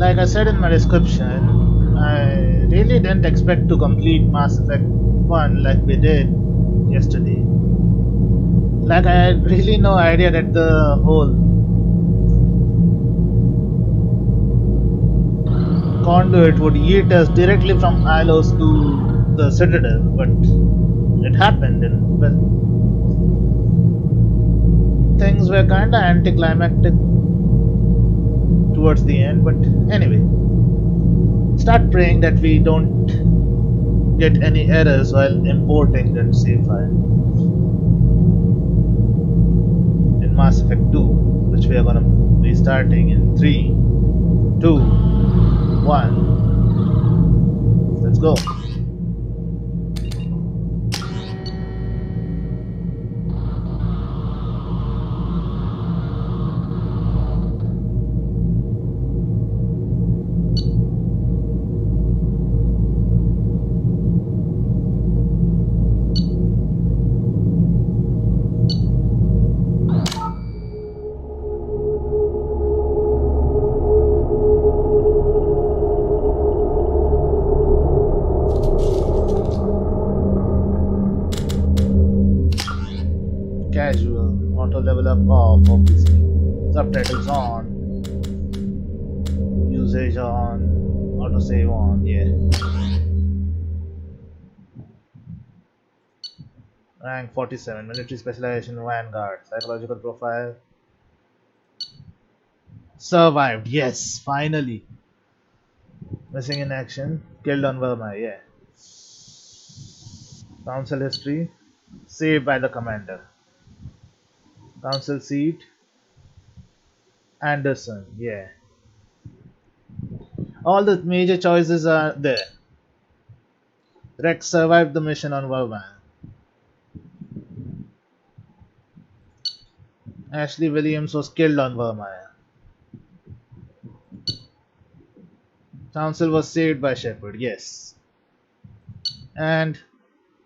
like I said in my description, I really didn't expect to complete Mass Effect 1 like we did yesterday. Like, I had really no idea that the whole conduit would yeet us directly from Ilos to the Citadel, but it happened, and well, things were kinda anticlimactic towards the end, but anyway. Start praying that we don't get any errors while importing that save file in Mass Effect 2, which we are gonna be starting in 3, 2, 1. Let's go. Casual, auto level up off, obviously. Subtitles on, usage on, auto save on, yeah. Rank 47, military specialization Vanguard, psychological profile. Survived, yes, finally. Missing in action, killed on Verma, yeah. Council history, saved by the commander. Council seat, Anderson, yeah. All the major choices are there. Rex survived the mission on Verma. Ashley Williams was killed on Verma. Council was saved by Shepard, yes. And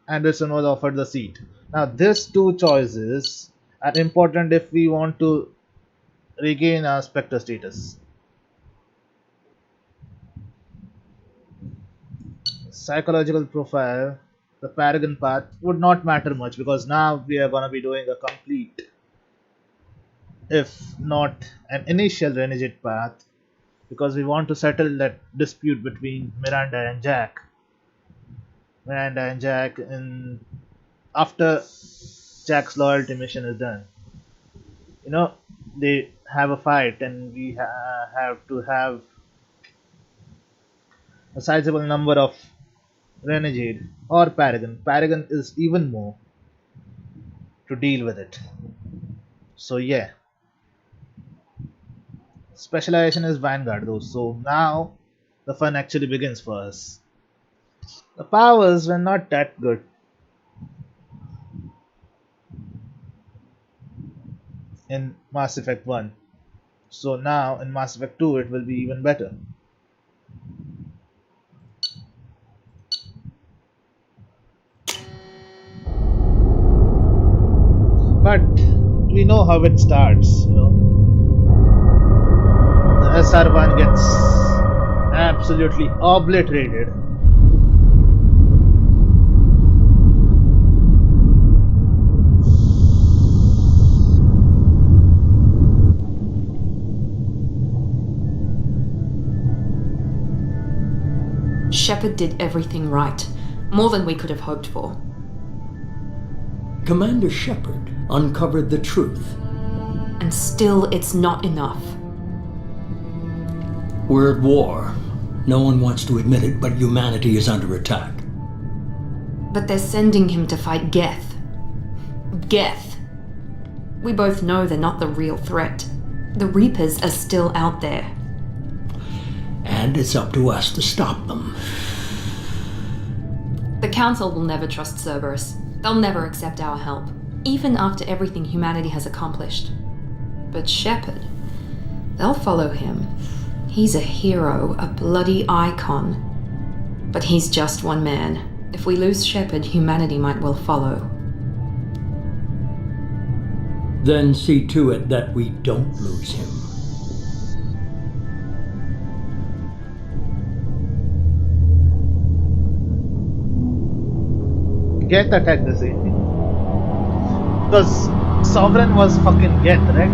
Anderson was offered the seat. Now, these two choices are important if we want to regain our Spectre status. Psychological profile, the Paragon path would not matter much because now we are going to be doing a complete, if not an initial Renegade path, because we want to settle that dispute between Miranda and Jack. Miranda and Jack, after Jack's loyalty mission is done, they have a fight, and we have to have a sizable number of Renegade or Paragon. Paragon is even more to deal with it. So yeah, specialization is Vanguard though. So now the fun actually begins for us. The powers were not that good in Mass Effect 1. So now in Mass Effect 2 it will be even better. But we know how it starts, The SR1 gets absolutely obliterated. Shepard did everything right, more than we could have hoped for. Commander Shepard uncovered the truth. And still, it's not enough. We're at war. No one wants to admit it, but humanity is under attack. But they're sending him to fight Geth. Geth. We both know they're not the real threat. The Reapers are still out there. And it's up to us to stop them. The Council will never trust Cerberus. They'll never accept our help, even after everything humanity has accomplished. But Shepard, they'll follow him. He's a hero, a bloody icon. But he's just one man. If we lose Shepard, humanity might well follow. Then see to it that we don't lose him. Get attacked this evening. Because Sovereign was fucking Get, right?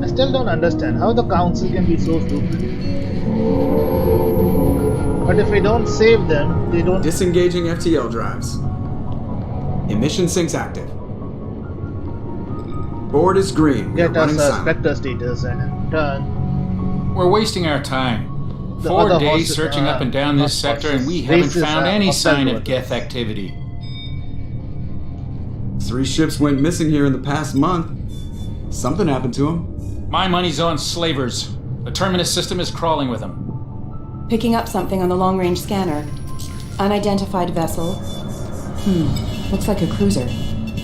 I still don't understand how the council can be so stupid. But if we don't save them, they don't. Disengaging FTL drives. Emission sinks active. Board is green. We are Get us running a silent. Spectre status and in turn. We're wasting our time. The 4 other days horses, searching up and down this not sector, and we horses, haven't races found are any sign of hostile Geth activity. 3 ships went missing here in the past month. Something happened to them. My money's on slavers. The Terminus system is crawling with them. Picking up something on the long-range scanner. Unidentified vessel. Looks like a cruiser.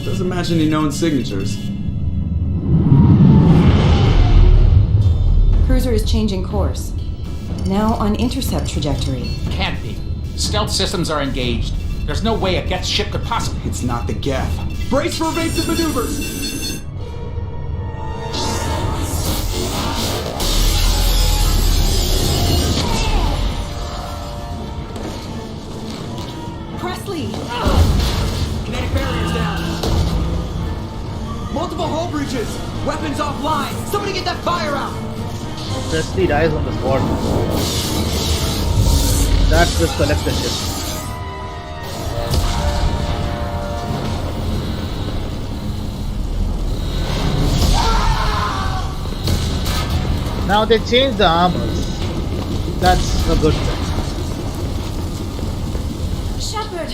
Doesn't match any known signatures. Cruiser is changing course. Now on intercept trajectory. Can't be. Stealth systems are engaged. There's no way a Geth ship could possibly. It's not the Geth. Brace for evasive maneuvers! Presley! Kinetic barriers down. Multiple hull breaches. Weapons offline. Somebody get that fire out. Presley dies on the spot. That's the collector ship. Now they changed the armors. That's a good thing. Shepard,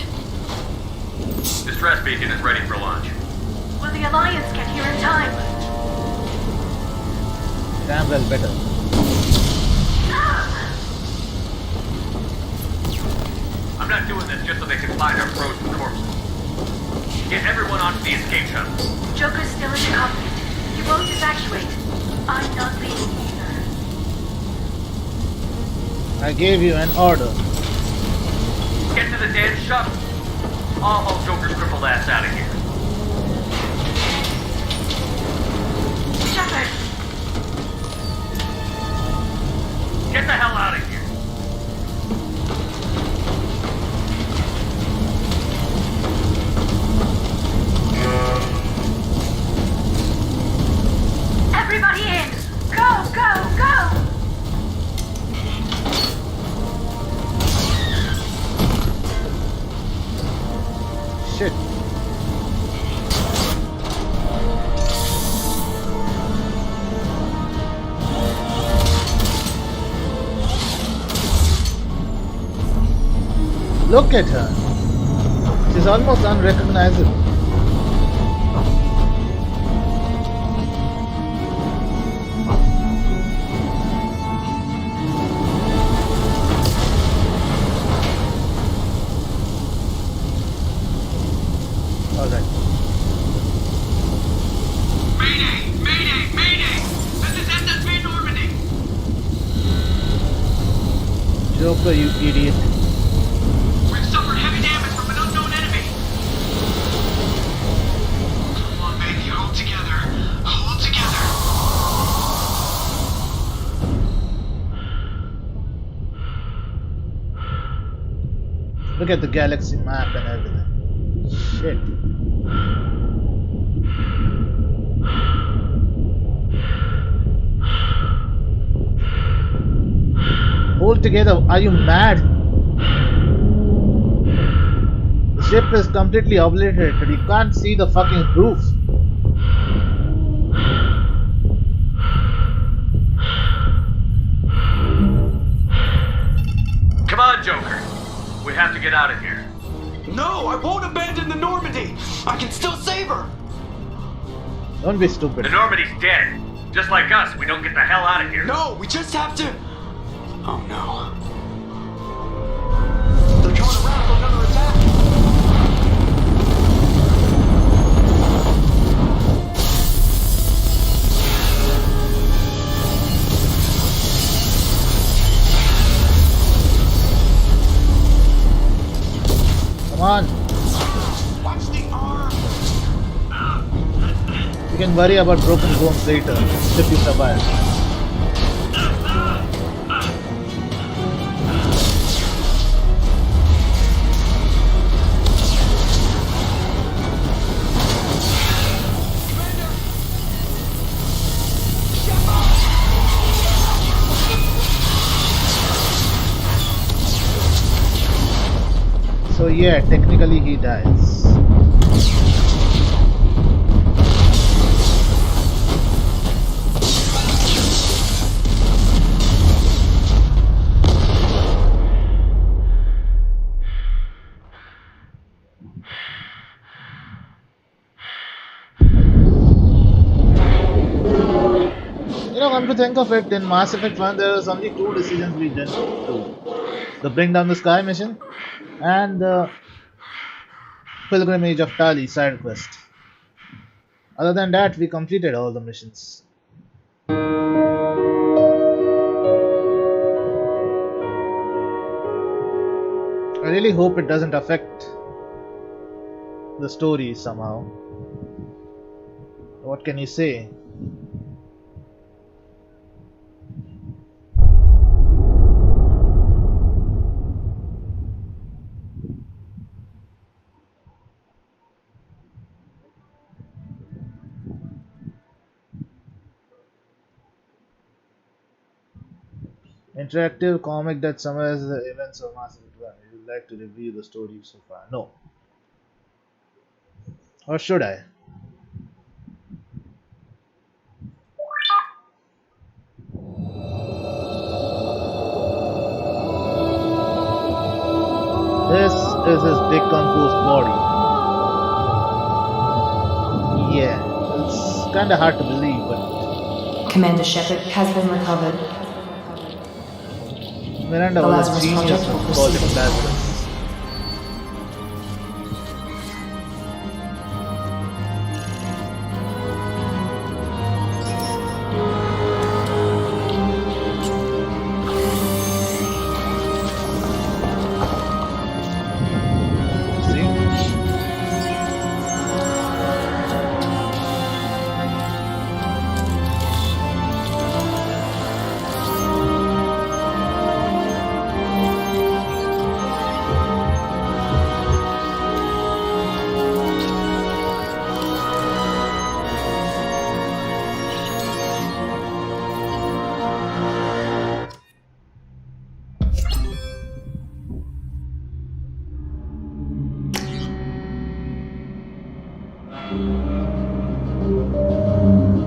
Distress beacon is ready for launch. will the Alliance get here in time? Damn well better. I'm not doing this just so they can find our frozen corpses. Get everyone onto the escape shuttle. Joker's still in the cockpit. He won't evacuate. I'm not leaving either. I gave you an order. Get to the damn shuttle. I'll haul Joker's crippled ass out of here. Shepard, Get the hell out of here. everybody in! Go, go, go! Shit. Look at her. She's almost unrecognizable. Alright. Mayday! Mayday! Mayday! This is SSB Normandy! Joker, you idiot. We've suffered heavy damage from an unknown enemy! Come on, baby, hold together. Hold together. Look at the galaxy map and everything. Shit. Hold together. Are you mad? The ship is completely obliterated. You can't see the fucking roof. Come on, Joker. We have to get out of here. No, I won't abandon the Normandy! I can still save her! Don't be stupid. The Normandy's dead. Just like us, we don't get the hell out of here. No, we just have to... Oh no. They're coming around for another attack! Watch the arm! You can worry about broken bones later if you survive. So yeah, technically he dies. Come to think of it, in Mass Effect 1 there was only two decisions we didn't do. The Bring Down the Sky mission and the Pilgrimage of Tali side quest. Other than that, we completed all the missions. I really hope it doesn't affect the story somehow. What can you say? Interactive comic that summarizes the events of Mass Effect 1. Would you like to review the story so far? No. Or should I? This is his decomposed body. Yeah, it's kinda hard to believe, but Commander Shepard has been recovered. Miranda The was a Lazarus genius Project will when called proceed him as Lazarus.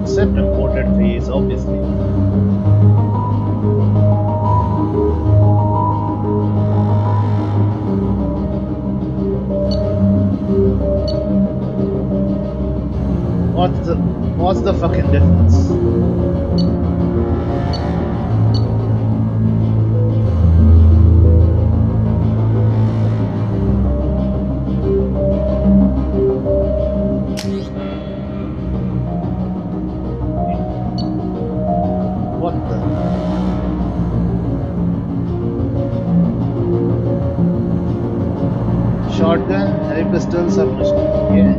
Except imported phase, obviously. What's the fucking difference? What the? Shotgun, heavy pistol, submachine. Yeah,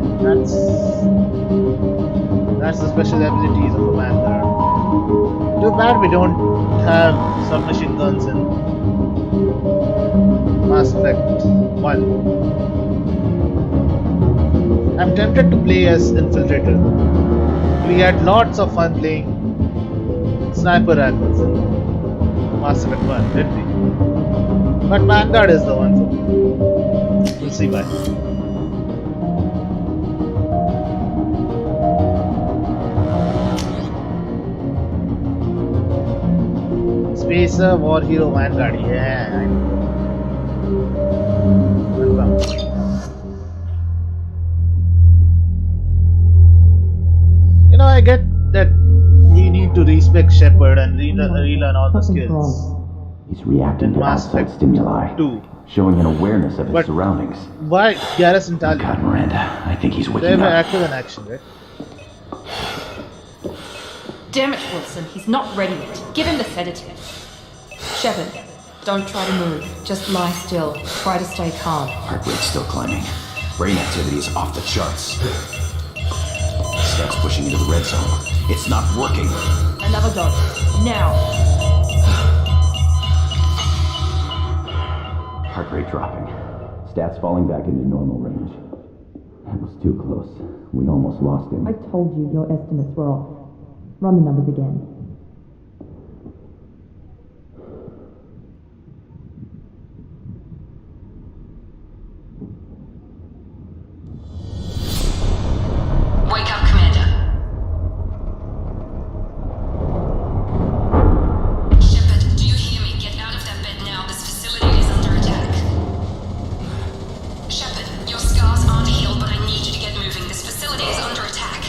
that's the special abilities of a Vanguard. Too bad we don't have submachine guns in Mass Effect 1. I'm tempted to play as Infiltrator. We had lots of fun playing sniper rifles in Mass Effect 1, didn't we? But Vanguard is the one for me. We'll see why. Spacer, War Hero, Vanguard. Yeah, I know. Confirmed. I get that we need to respect Shepard and relearn all the skills. He's reacting to Mass outside Effect stimuli, 2. showing an awareness of his But surroundings. why Garrison Tali? God, Miranda, I think he's They waking were up. active in action, right? Damn it, Wilson, he's not ready yet. Give him the sedative. Shepard, don't try to move. Just lie still. Try to stay calm. Heart rate's still climbing. Brain activity is off the charts. Steps pushing into the red zone. It's not working. Another dose. Now. Heart rate dropping. Stats falling back into normal range. That was too close. We almost lost him. I told you your estimates were off. Run the numbers again. Wake up, Commander. Shepard, do you hear me? Get out of that bed now. This facility is under attack. Shepard, your scars aren't healed, but I need you to get moving. This facility is under attack.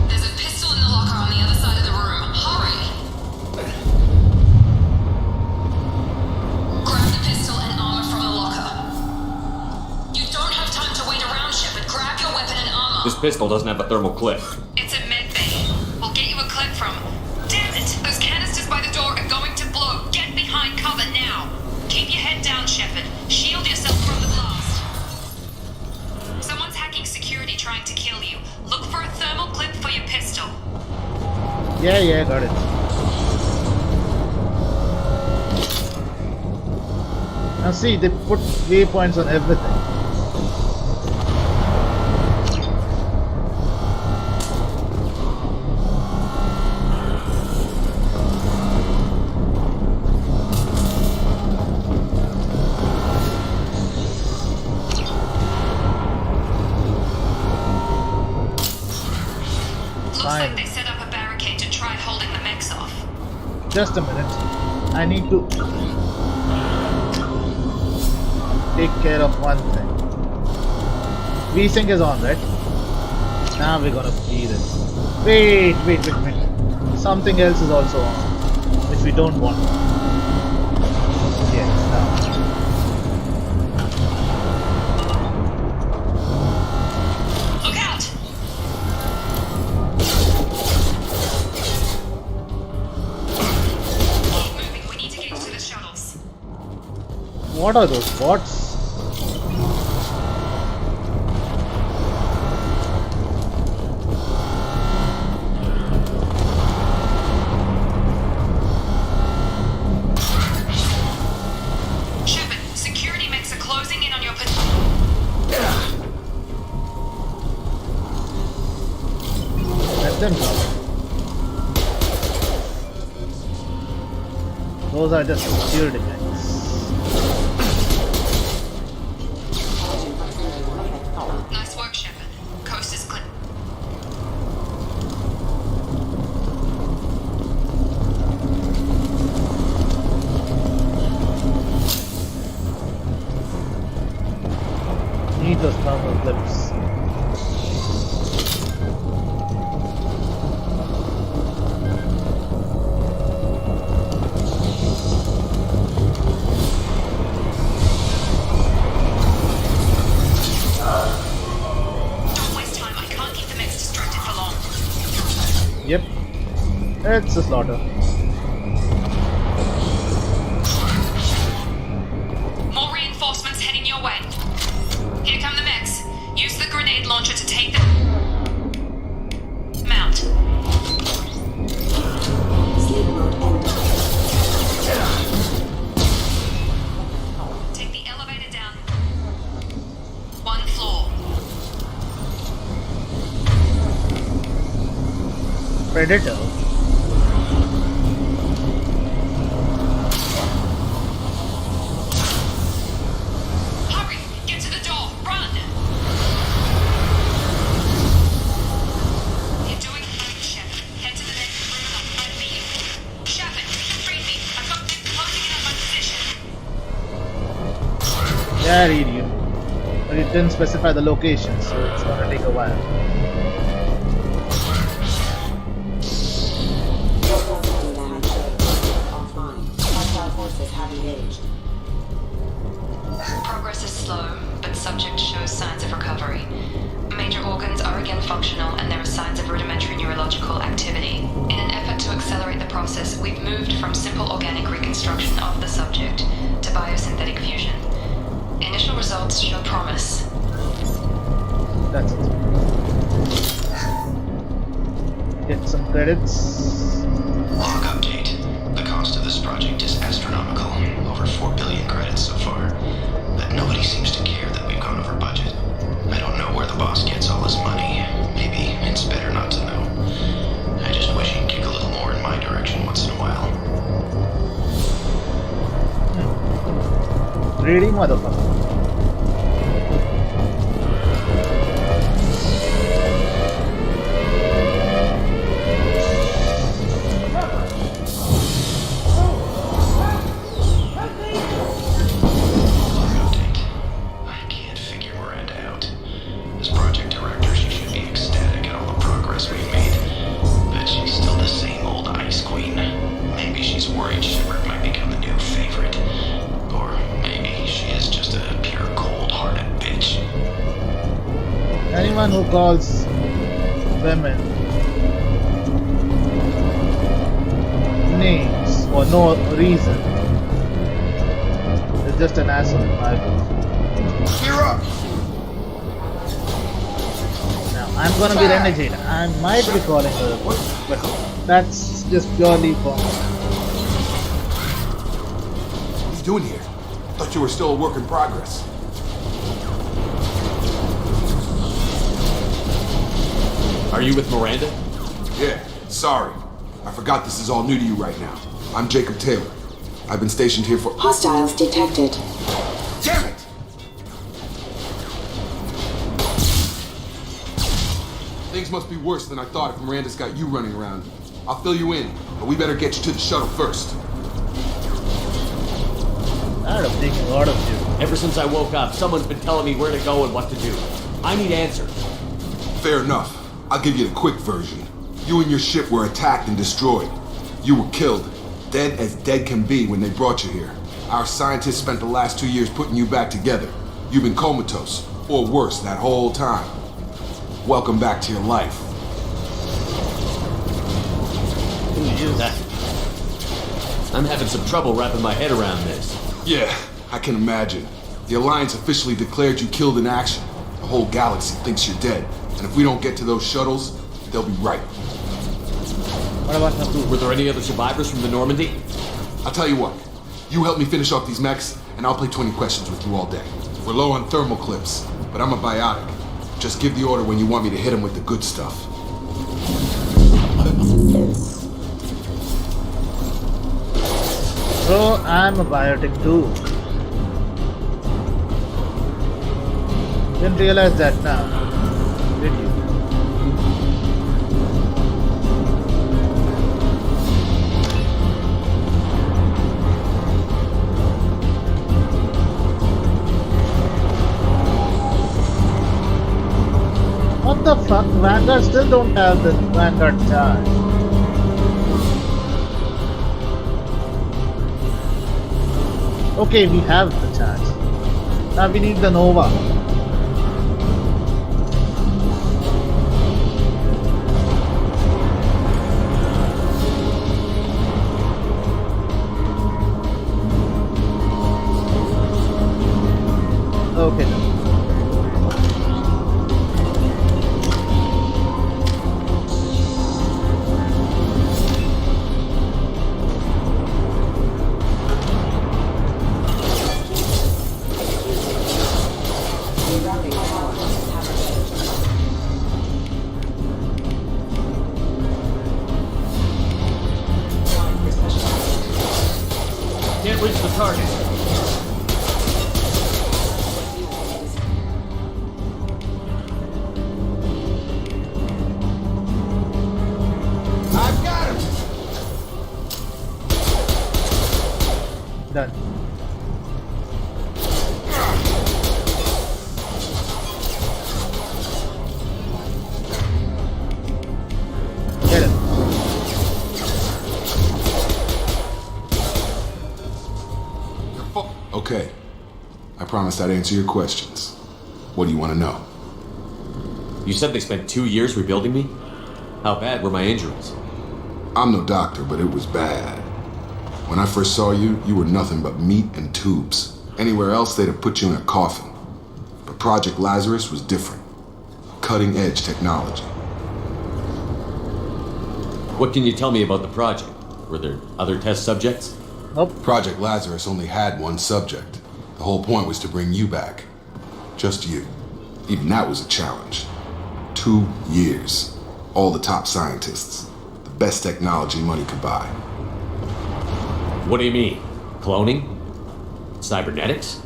There's a pistol in the locker on the other side of the room. Hurry! Grab the pistol and armor from the locker. You don't have time to wait around, Shepard. Grab your weapon and armor. This pistol doesn't have a thermal clip. It's a med bay. We'll get you a clip from. Damn it! Those canisters by the door are going to blow. Get behind cover now. Keep your head down, Shepard. Shield yourself from the blast. Someone's hacking security trying to kill you. Look for a thermal clip for your pistol. Yeah, got it. Now see, they put waypoints on everything. Looks like they set up a barricade to try holding the mechs off. Just a minute. I need to take care of one thing. V-Sync is on, right? Now we're gonna feed it. Wait. Something else is also on, which we don't want. Yes, now. Look out! Keep moving. We need to get to the shuttles. What are those bots? Shepard, security mechs are closing in on your position. Let them go. Those are just security mechs. Nice work, Shepard. Coast is clear. Need those thermal clips. Don't waste time. I can't keep the mechs distracted for long. Yep. It's a slaughter. More reinforcements heading your way. Here come the mechs. Use the grenade launcher to take them. Mount. Take the elevator down. One floor. Predator. Hurry! Get to the door! Run! You're doing fine, Shepard. Head to the next room and I'll try to meet you. Shepard, read me. I've got them closing in on my position. Yeah, read you. But it didn't specify the location, so it's gonna take a while. Progress is slow, but subject shows signs of recovery. Major organs are again functional and there are signs of rudimentary neurological activity. In an effort to accelerate the process, we've moved from simple organic reconstruction of the subject to biosynthetic fusion. Show promise. That's it. Get some credits. Log update. The cost of this project is astronomical. Over 4 billion credits so far. But nobody seems to care that we've gone over budget. I don't know where the boss gets all his money. Maybe it's better not to know. I just wish he'd kick a little more in my direction once in a while. Greedy motherfucker. Anyone who calls women names for no reason is just an asshole in my book. Cheer up! Now, I'm gonna be renegade. I might be calling her, but that's just purely for me. What are you doing here? Thought you were still a work in progress. Are you with Miranda? Yeah, sorry. I forgot this is all new to you right now. I'm Jacob Taylor. I've been stationed here for— Hostiles detected. Damn it! Things must be worse than I thought if Miranda's got you running around. I'll fill you in, but we better get you to the shuttle first. I'd have taken a lot of you. Ever since I woke up, someone's been telling me where to go and what to do. I need answers. Fair enough. I'll give you the quick version. You and your ship were attacked and destroyed. You were killed, dead as dead can be when they brought you here. Our scientists spent the last 2 years putting you back together. You've been comatose, or worse, that whole time. Welcome back to your life. I'm having some trouble wrapping my head around this. Yeah, I can imagine. The Alliance officially declared you killed in action. The whole galaxy thinks you're dead. And if we don't get to those shuttles, they'll be right. What about Naboo? Were there any other survivors from the Normandy? I'll tell you what. You help me finish off these mechs, and I'll play 20 questions with you all day. We're low on thermal clips, but I'm a biotic. Just give the order when you want me to hit them with the good stuff. So, I'm a biotic too. Didn't realize that now. Did you? What the fuck? Vanguard still don't have the Vanguard charge. Okay, we have the charge. Now we need the Nova. Okay then. Can't reach the target. I've got him! Done. Get it. Okay. I promised I'd answer your questions. What do you want to know? You said they spent 2 years rebuilding me? How bad were my injuries? I'm no doctor, but it was bad. When I first saw you, you were nothing but meat and tubes. Anywhere else, they'd have put you in a coffin. Project Lazarus was different. Cutting edge technology. What can you tell me about the project? Were there other test subjects? Nope. Project Lazarus only had one subject. The whole point was to bring you back. Just you. Even that was a challenge. 2 years. All the top scientists. The best technology money could buy. What do you mean? Cloning? Cybernetics?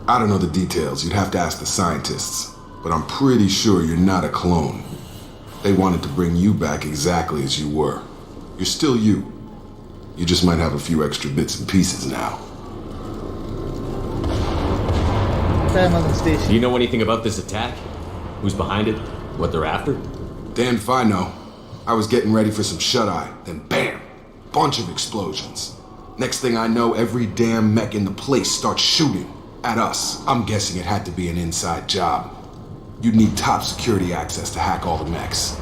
I don't know the details. You'd have to ask the scientists. But I'm pretty sure you're not a clone. They wanted to bring you back exactly as you were. You're still you. You just might have a few extra bits and pieces now. Time on the station. Do you know anything about this attack? Who's behind it? What they're after? Damned if I know. I was getting ready for some shut-eye, then bam! Bunch of explosions. Next thing I know, every damn mech in the place starts shooting at us. I'm guessing it had to be an inside job. You'd need top security access to hack all the mechs.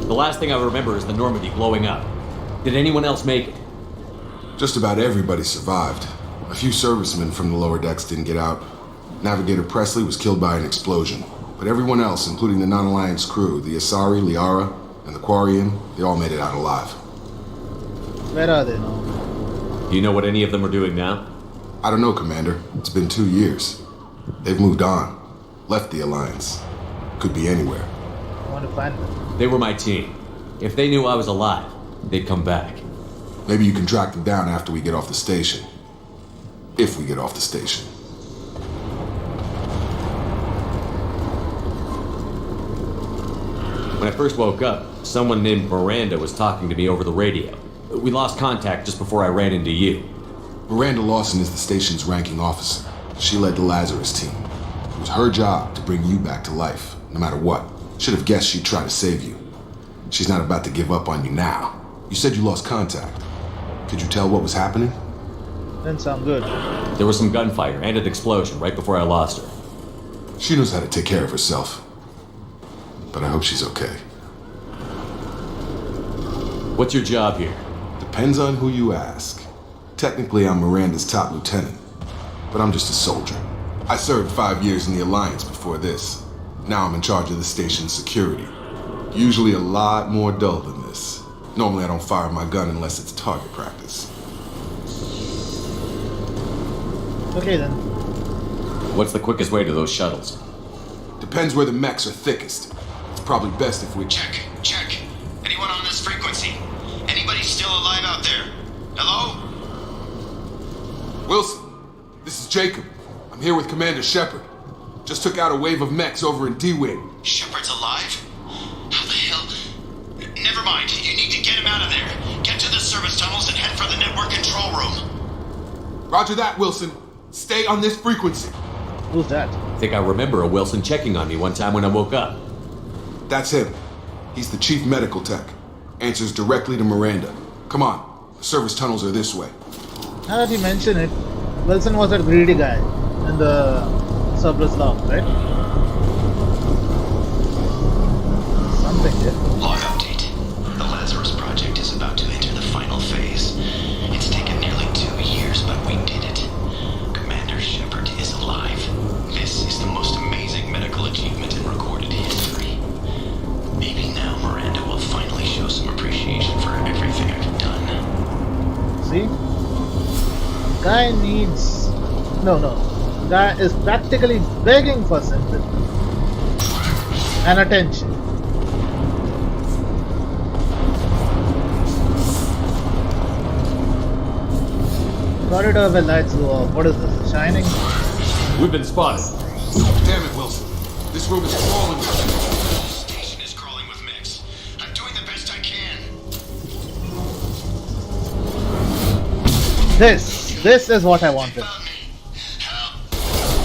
The last thing I remember is the Normandy blowing up. Did anyone else make it? Just about everybody survived. A few servicemen from the lower decks didn't get out. Navigator Presley was killed by an explosion. But everyone else, including the non-Alliance crew, the Asari, Liara, and the Quarian, they all made it out alive. Where are they now? Do you know what any of them are doing now? I don't know, Commander. It's been 2 years. They've moved on. Left the Alliance. Could be anywhere. I want to find them. They were my team. If they knew I was alive, they'd come back. Maybe you can track them down after we get off the station. If we get off the station. When I first woke up, someone named Miranda was talking to me over the radio. We lost contact just before I ran into you. Miranda Lawson is the station's ranking officer. She led the Lazarus team. It was her job to bring you back to life, no matter what. Should have guessed she'd try to save you. She's not about to give up on you now. You said you lost contact. Could you tell what was happening? Didn't sound good. There was some gunfire and an explosion right before I lost her. She knows how to take care of herself. But I hope she's okay. What's your job here? Depends on who you ask. Technically, I'm Miranda's top lieutenant. But I'm just a soldier. I served 5 years in the Alliance before this. Now I'm in charge of the station's security. Usually a lot more dull than this. Normally I don't fire my gun unless it's target practice. Okay then. What's the quickest way to those shuttles? Depends where the mechs are thickest. It's probably best if we... Check. Anyone on this frequency? Anybody still alive out there? Hello? Wilson, this is Jacob. I'm here with Commander Shepard. Just took out a wave of mechs over in D-Wing. Shepard's alive? How the hell? Never mind. You need to get him out of there. Get to the service tunnels and head for the network control room. Roger that, Wilson. Stay on this frequency. Who's that? I think I remember a Wilson checking on me one time when I woke up. That's him. He's the chief medical tech. Answers directly to Miranda. Come on. The service tunnels are this way. Now that you mention it, Wilson was that greedy guy in the Cerberus log, right? Something there. Log update. The Lazarus project is about to enter the final phase. It's taken nearly 2 years, but we did it. Commander Shepard is alive. This is the most amazing medical achievement in recorded history. Maybe now Miranda will finally show some appreciation for everything I've done. See? Guy needs... No. Guy is practically begging for sympathy and attention. Corridor where lights go off. What is this? Shining? We've been spotted. Damn it, Wilson. This room is crawling with them. The station is crawling with mechs. I'm doing the best I can. This is what I wanted.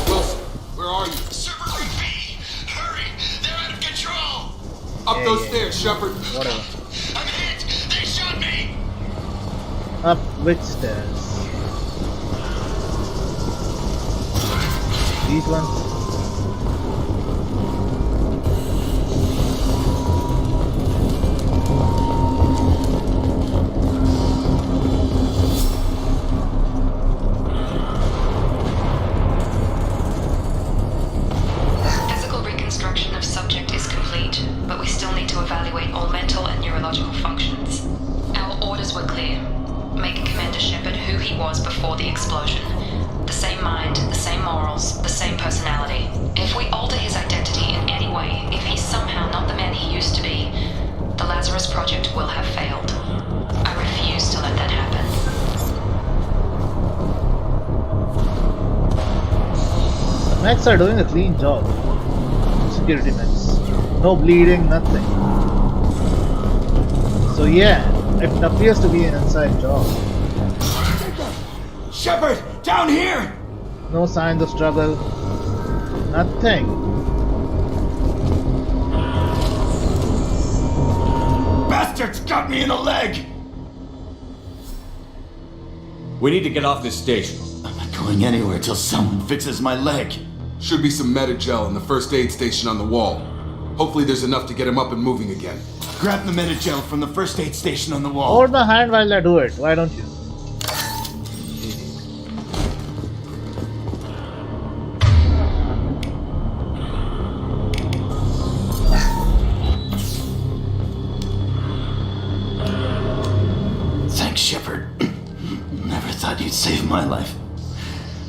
Wilson, where are you? Server Group B! Hurry! They're out of control! Up those stairs, Shepard. Whatever. I'm hit! They shot me! Up which stairs? These ones? The same mind, the same morals, the same personality. If we alter his identity in any way, if he's somehow not the man he used to be, the Lazarus Project will have failed. I refuse to let that happen. The mechs are doing a clean job. Security mechs. No bleeding, nothing. So yeah, it appears to be an inside job. Shepard, down here! No signs of struggle. Nothing. Bastards got me in the leg! We need to get off this station. I'm not going anywhere till someone fixes my leg. Should be some Metagel in the first aid station on the wall. Hopefully there's enough to get him up and moving again. Grab the Metagel from the first aid station on the wall. Hold my hand while I do it. Why don't you? Thanks, Shepard. Never thought you'd save my life.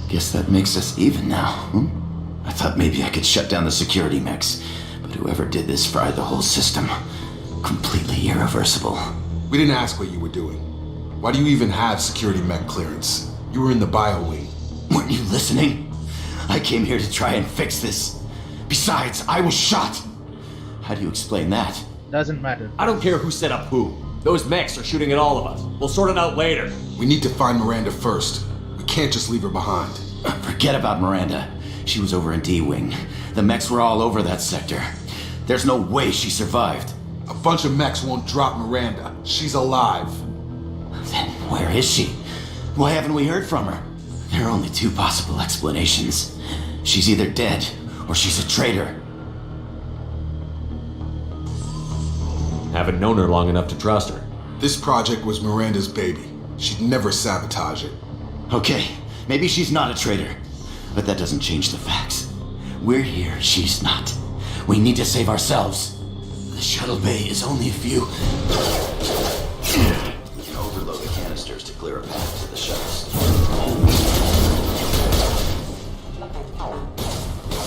Guess that makes us even now, I thought maybe I could shut down the security mechs, but whoever did this fried the whole system. Completely irreversible. We didn't ask what you were doing. Why do you even have security mech clearance? You were in the bio wing. Weren't you listening? I came here to try and fix this. Besides, I was shot. How do you explain that? Doesn't matter. I don't care who set up who. Those mechs are shooting at all of us. We'll sort it out later. We need to find Miranda first. We can't just leave her behind. Forget about Miranda. She was over in D-Wing. The mechs were all over that sector. There's no way she survived. A bunch of mechs won't drop Miranda. She's alive. Then where is she? Why haven't we heard from her? There are only two possible explanations. She's either dead, or she's a traitor. Haven't known her long enough to trust her. This project was Miranda's baby. She'd never sabotage it. Okay, maybe she's not a traitor. But that doesn't change the facts. We're here, she's not. We need to save ourselves. The shuttle bay is only a few... We can overload the canisters to clear a path to the shuttles.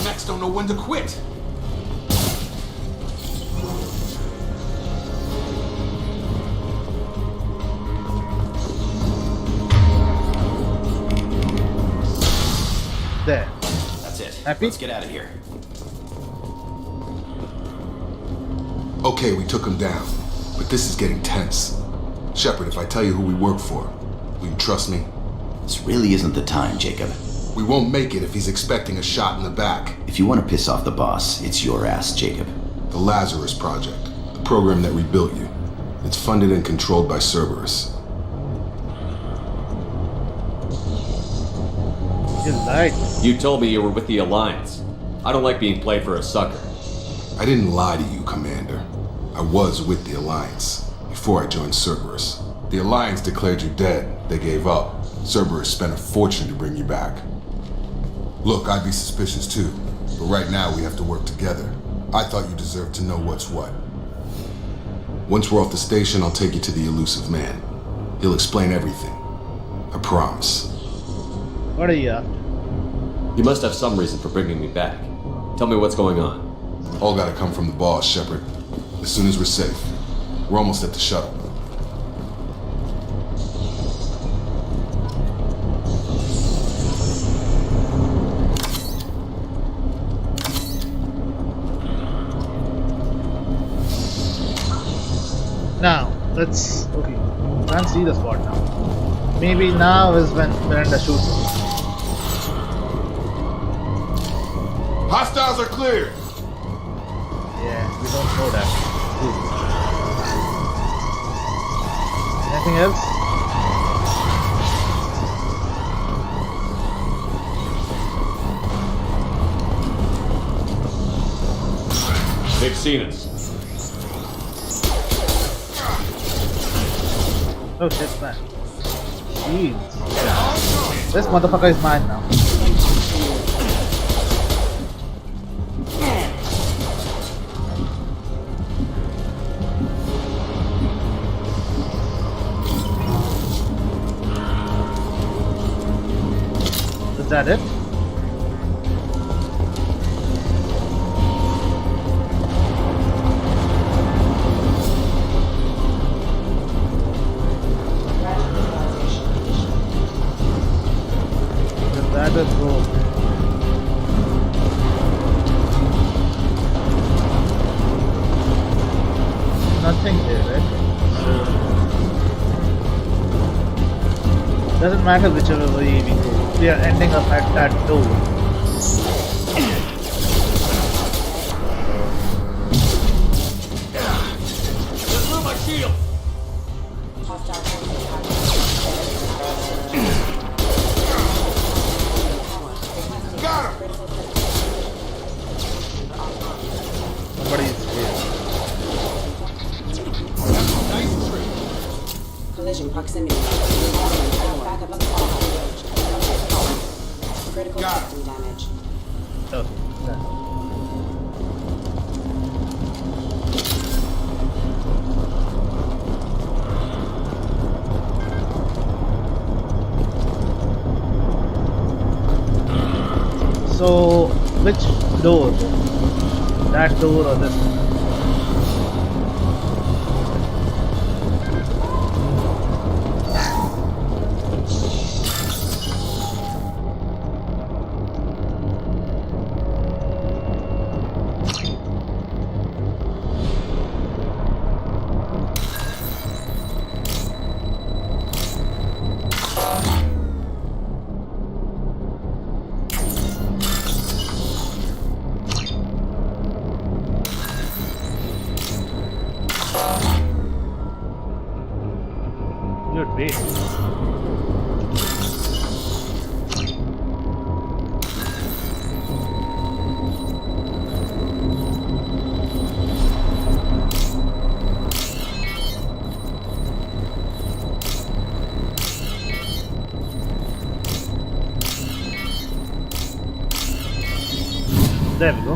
Mechs don't know when to quit. There. That's it. Happy? Let's get out of here. Okay, we took him down. But this is getting tense. Shepard, if I tell you who we work for, will you trust me? This really isn't the time, Jacob. We won't make it if he's expecting a shot in the back. If you want to piss off the boss, it's your ass, Jacob. The Lazarus Project. The program that rebuilt you. It's funded and controlled by Cerberus. You lied. You told me you were with the Alliance. I don't like being played for a sucker. I didn't lie to you, Commander. I was with the Alliance before I joined Cerberus. The Alliance declared you dead. They gave up. Cerberus spent a fortune to bring you back. Look, I'd be suspicious too, but right now we have to work together. I thought you deserved to know what's what. Once we're off the station, I'll take you to the elusive man. He'll explain everything. I promise. What are you after? You must have some reason for bringing me back. Tell me what's going on. All gotta come from the boss, Shepard. As soon as we're safe. We're almost at the shuttle. Now, let's... Okay. Can't see the spot now. Maybe now is when Miranda shoots him. Hostiles are cleared! Yeah, we don't know that. Anything else? They've seen us. Oh shit, man. Jeez. This motherfucker is mine now. Is that it? Then that will go. Nothing here, right? Doesn't matter whichever way we go. We are ending up at that door. My shield! Got him! Somebody is here. Nice trick. Collision proximity. Back up critical system damage. Oh, so, which door? That door or this one? Good bait. There we go.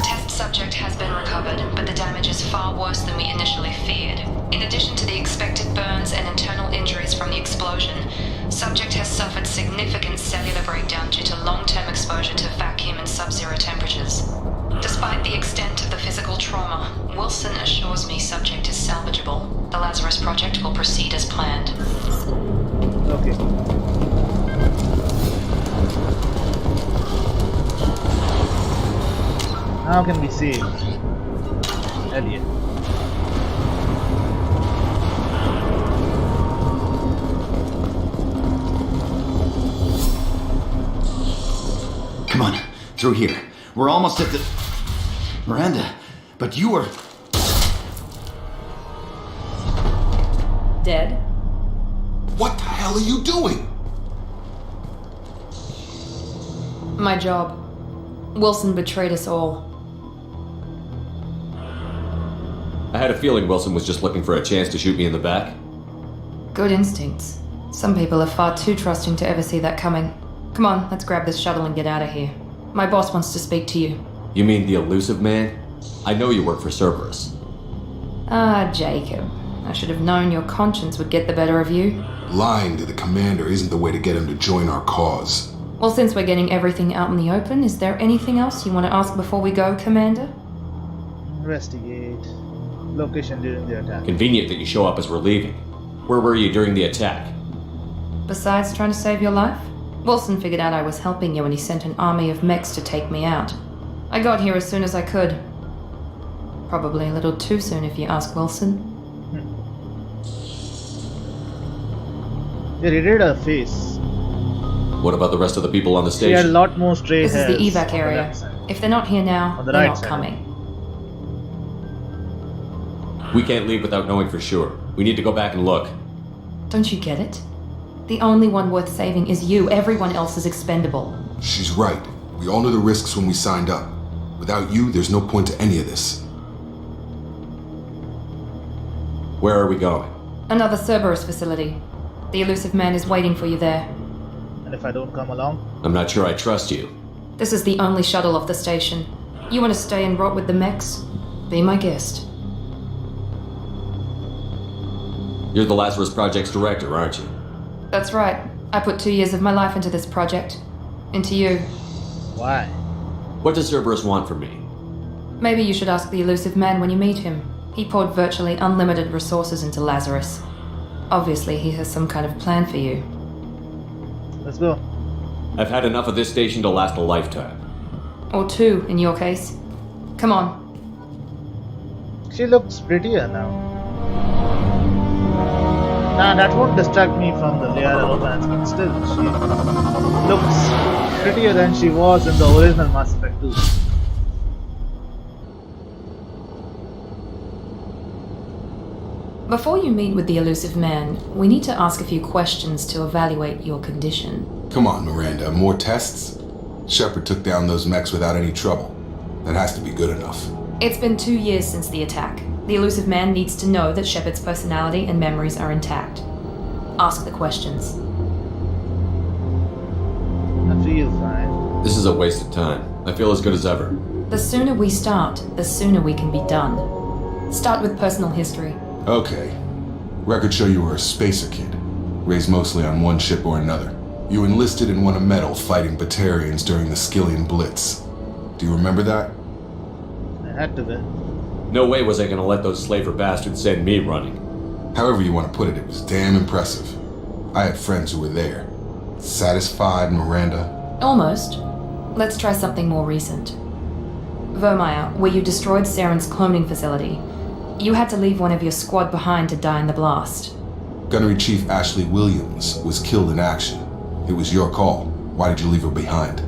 Test subject has been recovered, but the damage is far worse than we initially feared. In addition to the expected burns and internal injuries from the explosion, subject has suffered significant cellular breakdown due to long-term exposure to vacuum and sub-zero temperatures. Despite the extent of the physical trauma, Wilson assures me subject is salvageable. The Lazarus project will proceed as planned. Okay. How can we save Elliot? Come on, through here. We're almost at the... Miranda, but you were... Dead? What the hell are you doing? My job. Wilson betrayed us all. I had a feeling Wilson was just looking for a chance to shoot me in the back. Good instincts. Some people are far too trusting to ever see that coming. Come on, let's grab this shuttle and get out of here. My boss wants to speak to you. You mean the elusive man? I know you work for Cerberus. Ah, Jacob. I should have known your conscience would get the better of you. Lying to the commander isn't the way to get him to join our cause. Well, since we're getting everything out in the open, is there anything else you want to ask before we go, Commander? Investigate. Location during the attack. Convenient that you show up as we're leaving. Where were you during the attack? Besides trying to save your life, Wilson figured out I was helping you when he sent an army of mechs to take me out. I got here as soon as I could. Probably a little too soon if you ask Wilson. They redid her face. What about the rest of the people on the She had a station? lot more stray This is hairs. the evac on area. left side. If they're not here now, On the they're right not side. coming. We can't leave without knowing for sure. We need to go back and look. Don't you get it? The only one worth saving is you. Everyone else is expendable. She's right. We all knew the risks when we signed up. Without you, there's no point to any of this. Where are we going? Another Cerberus facility. The elusive man is waiting for you there. And if I don't come along? I'm not sure I trust you. This is the only shuttle off the station. You want to stay and rot with the mechs? Be my guest. You're the Lazarus Project's director, aren't you? That's right. I put 2 years of my life into this project. Into you. Why? What does Cerberus want from me? Maybe you should ask the elusive man when you meet him. He poured virtually unlimited resources into Lazarus. Obviously, he has some kind of plan for you. Let's go. I've had enough of this station to last a lifetime. Or 2, in your case. Come on. She looks prettier now. Nah, that won't distract me from the Liara romance, but still, she looks prettier than she was in the original Mass Effect 2. Before you meet with the elusive man, we need to ask a few questions to evaluate your condition. Come on, Miranda, more tests? Shepard took down those mechs without any trouble. That has to be good enough. It's been 2 years since the attack. The elusive man needs to know that Shepard's personality and memories are intact. Ask the questions. I feel fine. This is a waste of time. I feel as good as ever. The sooner we start, the sooner we can be done. Start with personal history. Okay. Records show you were a spacer kid, raised mostly on one ship or another. You enlisted and won a medal fighting Batarians during the Skillian Blitz. Do you remember that? I had to be. No way was I gonna let those slaver bastards send me running. However you want to put it, it was damn impressive. I had friends who were there. Satisfied, Miranda? Almost. Let's try something more recent. Vermeer, where you destroyed Saren's cloning facility. You had to leave one of your squad behind to die in the blast. Gunnery Chief Ashley Williams was killed in action. It was your call. Why did you leave her behind? It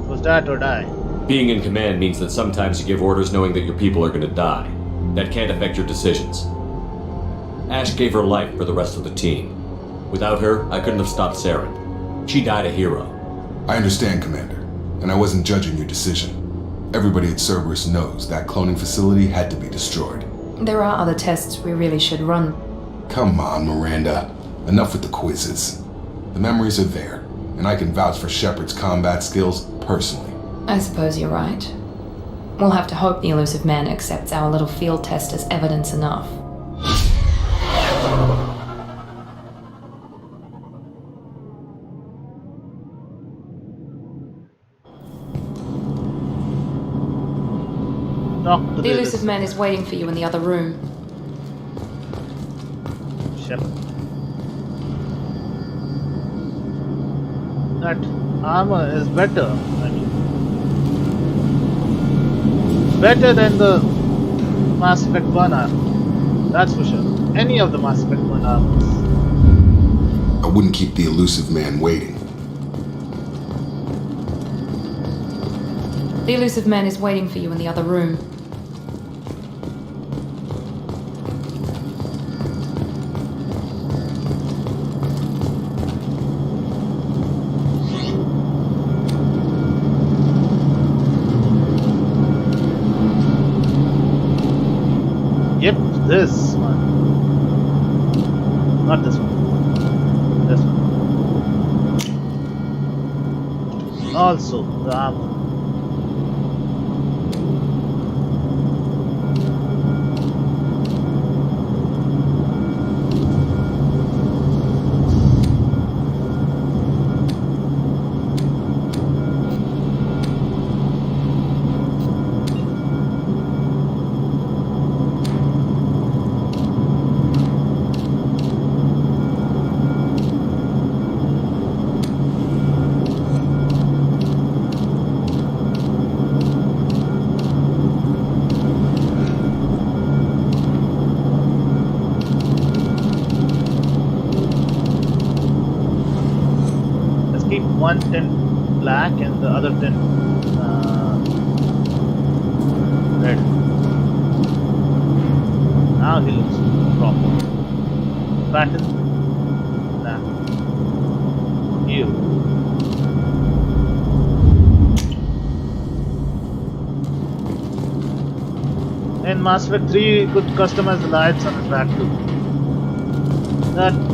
was that or die. Being in command means that sometimes you give orders knowing that your people are gonna die. That can't affect your decisions. Ash gave her life for the rest of the team. Without her, I couldn't have stopped Saren. She died a hero. I understand, Commander, and I wasn't judging your decision. Everybody at Cerberus knows that cloning facility had to be destroyed. There are other tests we really should run. Come on, Miranda. Enough with the quizzes. The memories are there, and I can vouch for Shepard's combat skills personally. I suppose you're right. We'll have to hope the elusive man accepts our little field test as evidence enough. The elusive man is waiting for you in the other room. Shepard. That armor is better. I mean, better than the Mass Effect 1 armor. That's for sure. Any of the Mass Effect 1 armors. I wouldn't keep the elusive man waiting. The elusive man is waiting for you in the other room. Yep, this one. Not this one. This one. Also, the armor. One tint black and the other tint red. Now he looks proper. Pattern black. Hue. In Mass Effect 3 you could customize the lights on the track too.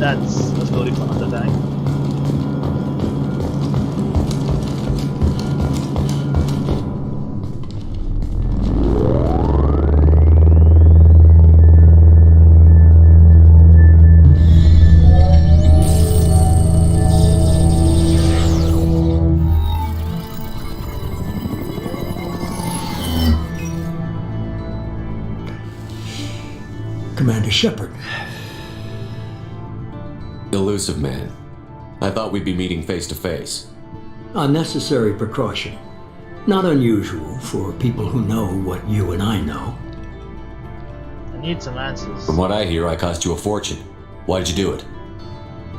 That's a story for another time. Commander Shepard. Elusive man. I thought we'd be meeting face to face. A necessary precaution. Not unusual for people who know what you and I know. I need some answers. From what I hear, I cost you a fortune. Why did you do it?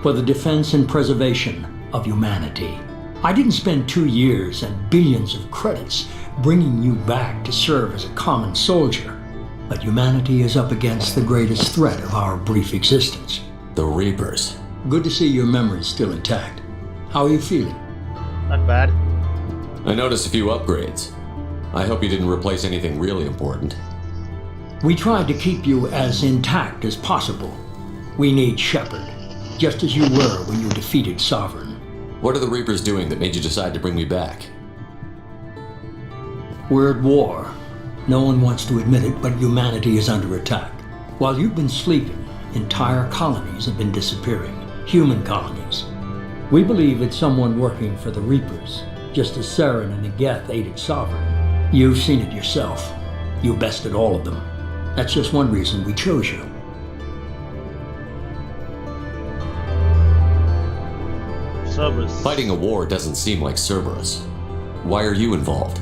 For the defense and preservation of humanity. I didn't spend 2 years and billions of credits bringing you back to serve as a common soldier. But humanity is up against the greatest threat of our brief existence. The Reapers. Good to see your memory's still intact. How are you feeling? Not bad. I noticed a few upgrades. I hope you didn't replace anything really important. We tried to keep you as intact as possible. We need Shepard, just as you were when you defeated Sovereign. What are the Reapers doing that made you decide to bring me back? We're at war. No one wants to admit it, but humanity is under attack. While you've been sleeping, entire colonies have been disappearing. Human colonies. We believe it's someone working for the Reapers, just as Saren and the Geth aided Sovereign. You've seen it yourself. You bested all of them. That's just one reason we chose you. Cerberus. Fighting a war doesn't seem like Cerberus. Why are you involved?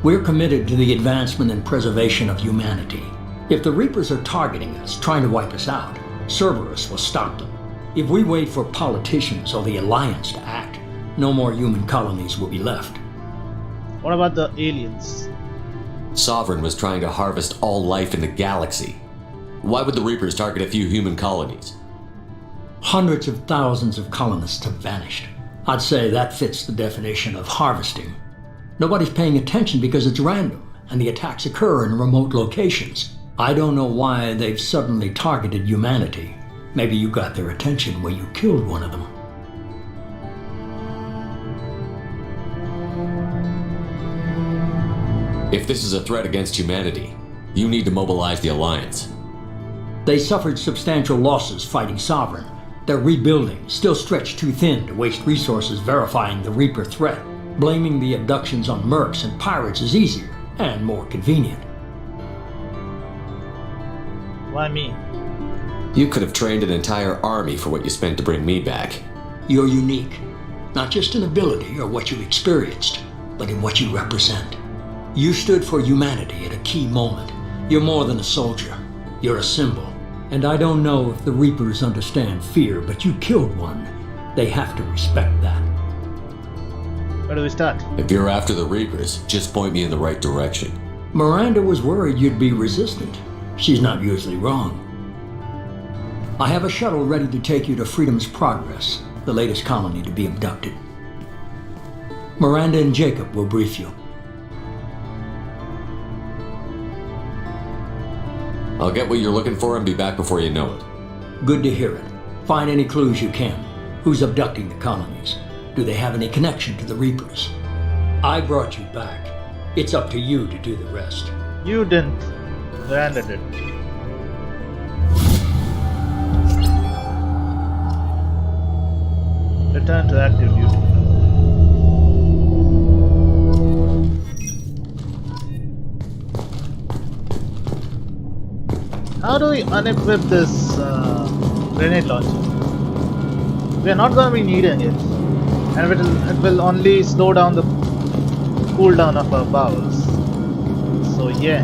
We're committed to the advancement and preservation of humanity. If the Reapers are targeting us, trying to wipe us out, Cerberus will stop them. If we wait for politicians or the Alliance to act, no more human colonies will be left. What about the aliens? Sovereign was trying to harvest all life in the galaxy. Why would the Reapers target a few human colonies? Hundreds of thousands of colonists have vanished. I'd say that fits the definition of harvesting. Nobody's paying attention because it's random, and the attacks occur in remote locations. I don't know why they've suddenly targeted humanity. Maybe you got their attention when you killed one of them. If this is a threat against humanity, you need to mobilize the Alliance. They suffered substantial losses fighting Sovereign. They're rebuilding, still stretched too thin to waste resources verifying the Reaper threat. Blaming the abductions on mercs and pirates is easier and more convenient. Why me? You could have trained an entire army for what you spent to bring me back. You're unique, not just in ability or what you've experienced, but in what you represent. You stood for humanity at a key moment. You're more than a soldier. You're a symbol. And I don't know if the Reapers understand fear, but you killed one. They have to respect that. Where do we start? If you're after the Reapers, just point me in the right direction. Miranda was worried you'd be resistant. She's not usually wrong. I have a shuttle ready to take you to Freedom's Progress, the latest colony to be abducted. Miranda and Jacob will brief you. I'll get what you're looking for and be back before you know it. Good to hear it. Find any clues you can. Who's abducting the colonies? Do they have any connection to the Reapers? I brought you back. It's up to you to do the rest. You didn't. Miranda did. Return to active duty. How do we unequip this grenade launcher? We are not going to be needing it, and it will only slow down the cooldown of our powers. So yeah.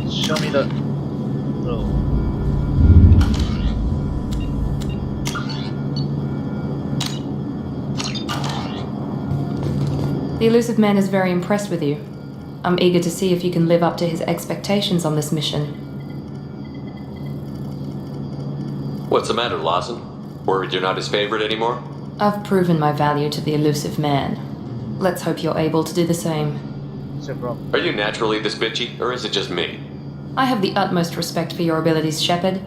Show me the throw. The Elusive Man is very impressed with you. I'm eager to see if you can live up to his expectations on this mission. What's the matter, Lawson? Worried you're not his favorite anymore? I've proven my value to the Elusive Man. Let's hope you're able to do the same. Are you naturally this bitchy, or is it just me? I have the utmost respect for your abilities, Shepard.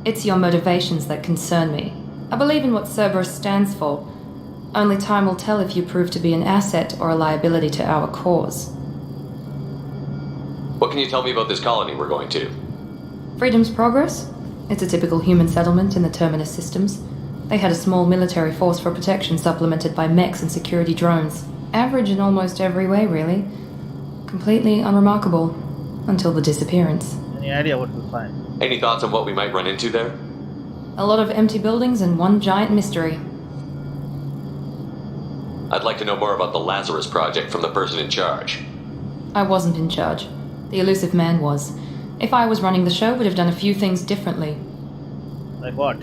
It's your motivations that concern me. I believe in what Cerberus stands for. Only time will tell if you prove to be an asset or a liability to our cause. What can you tell me about this colony we're going to? Freedom's Progress? It's a typical human settlement in the Terminus systems. They had a small military force for protection supplemented by mechs and security drones. Average in almost every way, really. Completely unremarkable. Until the disappearance. Any idea what we'll find? Any thoughts on what we might run into there? A lot of empty buildings and one giant mystery. I'd like to know more about the Lazarus Project from the person in charge. I wasn't in charge. The elusive man was. If I was running the show, would have done a few things differently. Like what?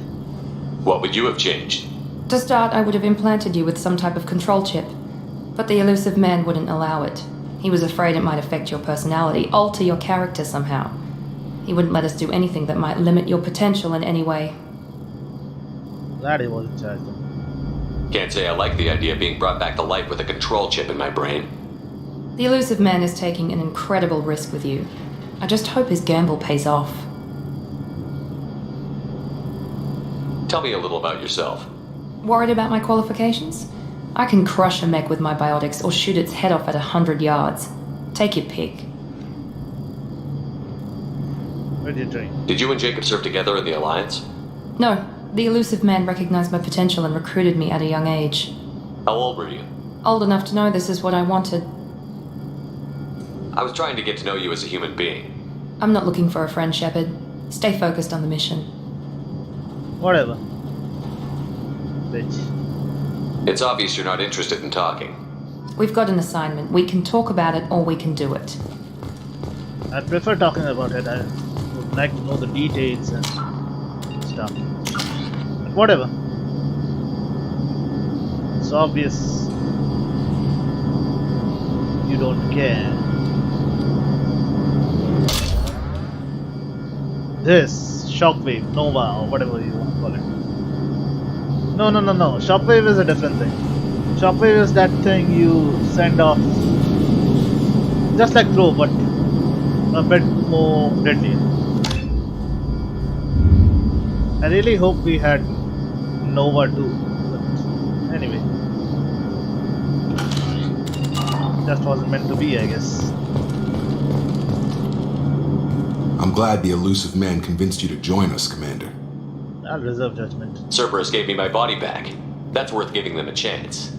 What would you have changed? To start, I would have implanted you with some type of control chip. But the elusive man wouldn't allow it. He was afraid it might affect your personality, alter your character somehow. He wouldn't let us do anything that might limit your potential in any way. Glad he was in charge then. Can't say I like the idea of being brought back to life with a control chip in my brain. The elusive man is taking an incredible risk with you. I just hope his gamble pays off. Tell me a little about yourself. Worried about my qualifications? I can crush a mech with my biotics or shoot its head off at 100 yards. Take your pick. Where did you train? Did you and Jacob serve together in the Alliance? No, the elusive man recognized my potential and recruited me at a young age. How old were you? Old enough to know this is what I wanted. I was trying to get to know you as a human being. I'm not looking for a friend, Shepard. Stay focused on the mission. Whatever. Bitch. It's obvious you're not interested in talking. We've got an assignment. We can talk about it or we can do it. I'd prefer talking about it. I would like to know the details and stuff. But whatever. It's obvious you don't care. This Shockwave, Nova, or whatever you want to call it. No. Shockwave is a different thing. Shockwave is that thing you send off, just like throw, but a bit more deadly. I really hope we had Nova too, but anyway, just wasn't meant to be, I guess. I'm glad the elusive man convinced you to join us, Commander. I'll reserve judgment. Cerberus gave me my body back. That's worth giving them a chance.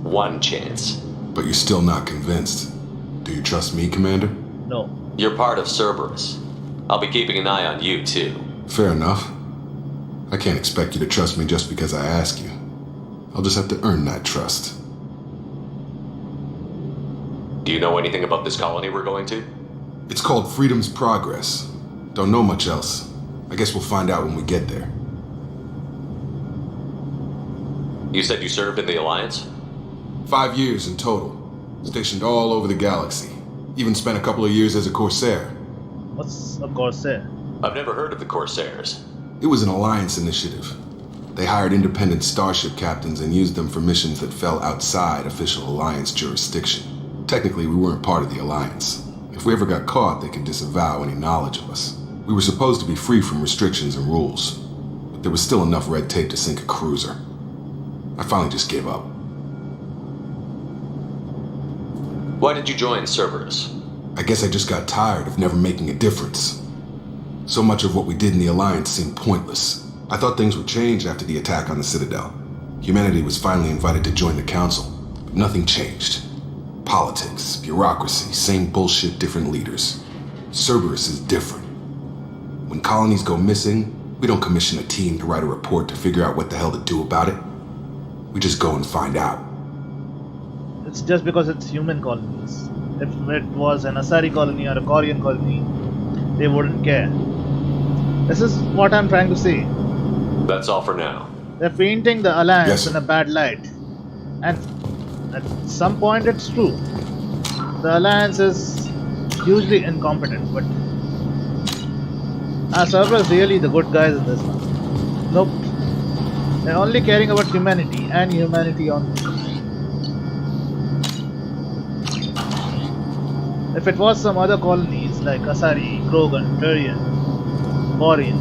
One chance. But you're still not convinced. Do you trust me, Commander? No. You're part of Cerberus. I'll be keeping an eye on you, too. Fair enough. I can't expect you to trust me just because I ask you. I'll just have to earn that trust. Do you know anything about this colony we're going to? It's called Freedom's Progress. Don't know much else. I guess we'll find out when we get there. You said you served in the Alliance? 5 years in total. Stationed all over the galaxy. Even spent a couple of years as a Corsair. What's a Corsair? I've never heard of the Corsairs. It was an Alliance initiative. They hired independent starship captains and used them for missions that fell outside official Alliance jurisdiction. Technically, we weren't part of the Alliance. If we ever got caught, they could disavow any knowledge of us. We were supposed to be free from restrictions and rules, but there was still enough red tape to sink a cruiser. I finally just gave up. Why did you join Cerberus? I guess I just got tired of never making a difference. So much of what we did in the Alliance seemed pointless. I thought things would change after the attack on the Citadel. Humanity was finally invited to join the Council, but nothing changed. Politics, bureaucracy, same bullshit, different leaders. Cerberus is different. When colonies go missing, we don't commission a team to write a report to figure out what the hell to do about it. We just go and find out. It's just because it's human colonies. If it was an Asari colony or a Korean colony, they wouldn't care. This is what I'm trying to say. That's all for now. They're painting the Alliance Yes, sir. in a bad light. And at some point it's true. The Alliance is hugely incompetent, but are Cerberus really the good guys in this one? Nope. They're only caring about humanity and humanity only. If it was some other colonies like Asari, Krogan, Turian, Borean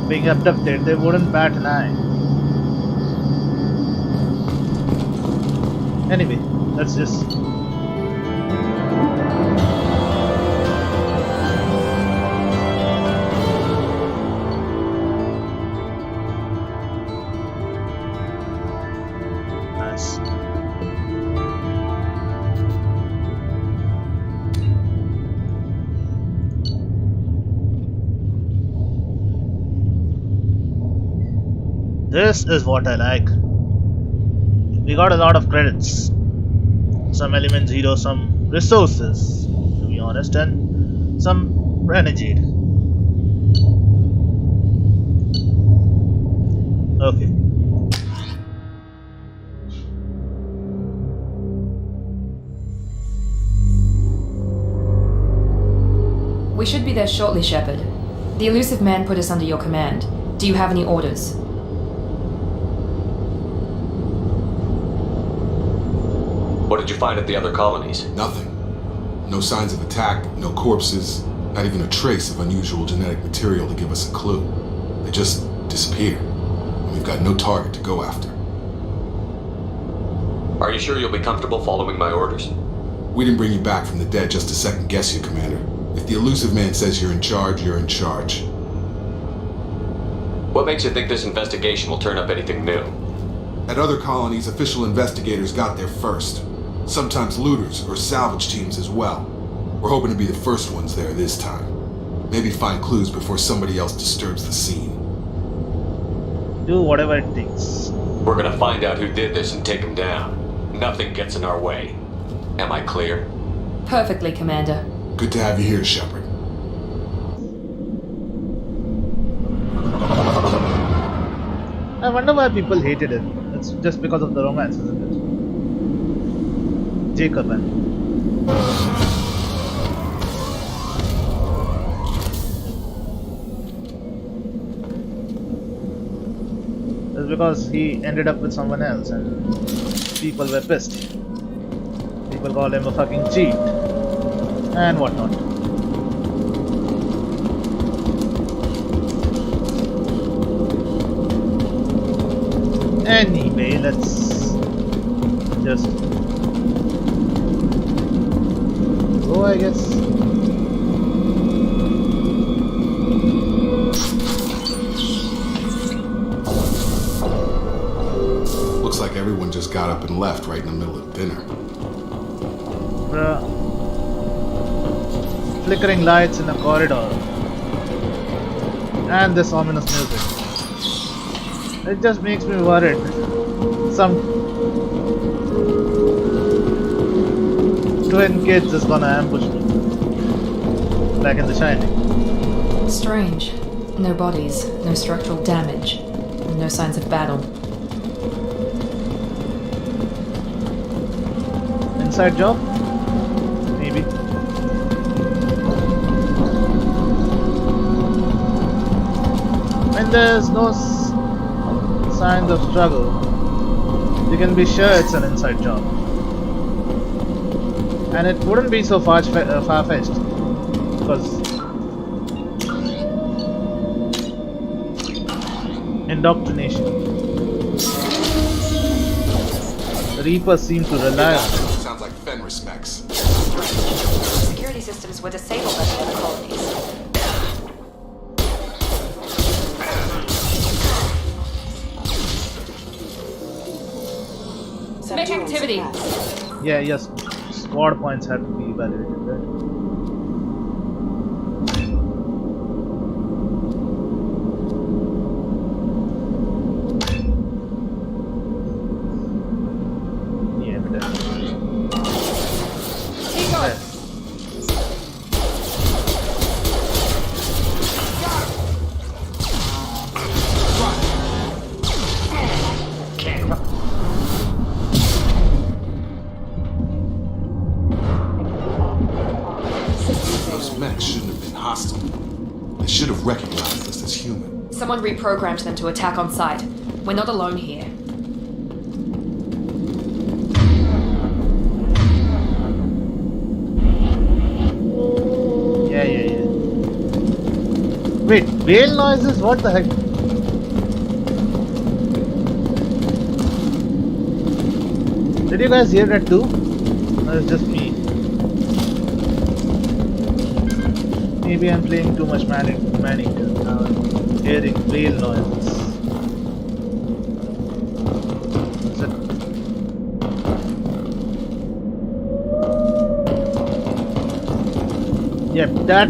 being abducted, they wouldn't bat an eye. Anyway, let's just... This is what I like. We got a lot of credits. Some element zero, some resources, to be honest, and some renegade. Okay. We should be there shortly, Shepard. The elusive man put us under your command. Do you have any orders? What did you find at the other colonies? Nothing. No signs of attack, no corpses, not even a trace of unusual genetic material to give us a clue. They just disappear. And we've got no target to go after. Are you sure you'll be comfortable following my orders? We didn't bring you back from the dead just to second guess you, Commander. If the elusive man says you're in charge, you're in charge. What makes you think this investigation will turn up anything new? At other colonies, official investigators got there first. Sometimes looters or salvage teams as well. We're hoping to be the first ones there this time. Maybe find clues before somebody else disturbs the scene. Do whatever it takes. We're gonna find out who did this and take him down. Nothing gets in our way. Am I clear? Perfectly, Commander. Good to have you here, Shepard. I wonder why people hated him. It's just because of the romance, isn't it? Jacob and it's because he ended up with someone else and people were pissed. People call him a fucking cheat and whatnot. Anyway, let's just go, I guess. Looks like everyone just got up and left right in the middle of dinner. Bruh. Flickering lights in a corridor. And this ominous music. It just makes me worried. Some twin kids is gonna ambush me. Like in The Shining. Strange. No bodies, no structural damage, and no signs of battle. Inside job? Maybe. When there's no signs of struggle, you can be sure it's an inside job. And it wouldn't be so far-fetched, because indoctrination. The Reapers seem to rely on it. Sounds like Fenris specs. Security systems were disabled at the other colonies. Make activity! Yeah, yes. Squad points have to be evaluated, right? Yeah, but Keep going! Those mechs shouldn't have been hostile. They should have recognized us as human. Someone reprogrammed them to attack on sight. We're not alone here. yeah. Wait, whale noises? What the heck? Did you guys hear that too? Or it's just me? Maybe I'm playing too much Manic now. I'm hearing whale noises. Is it? Yeah, that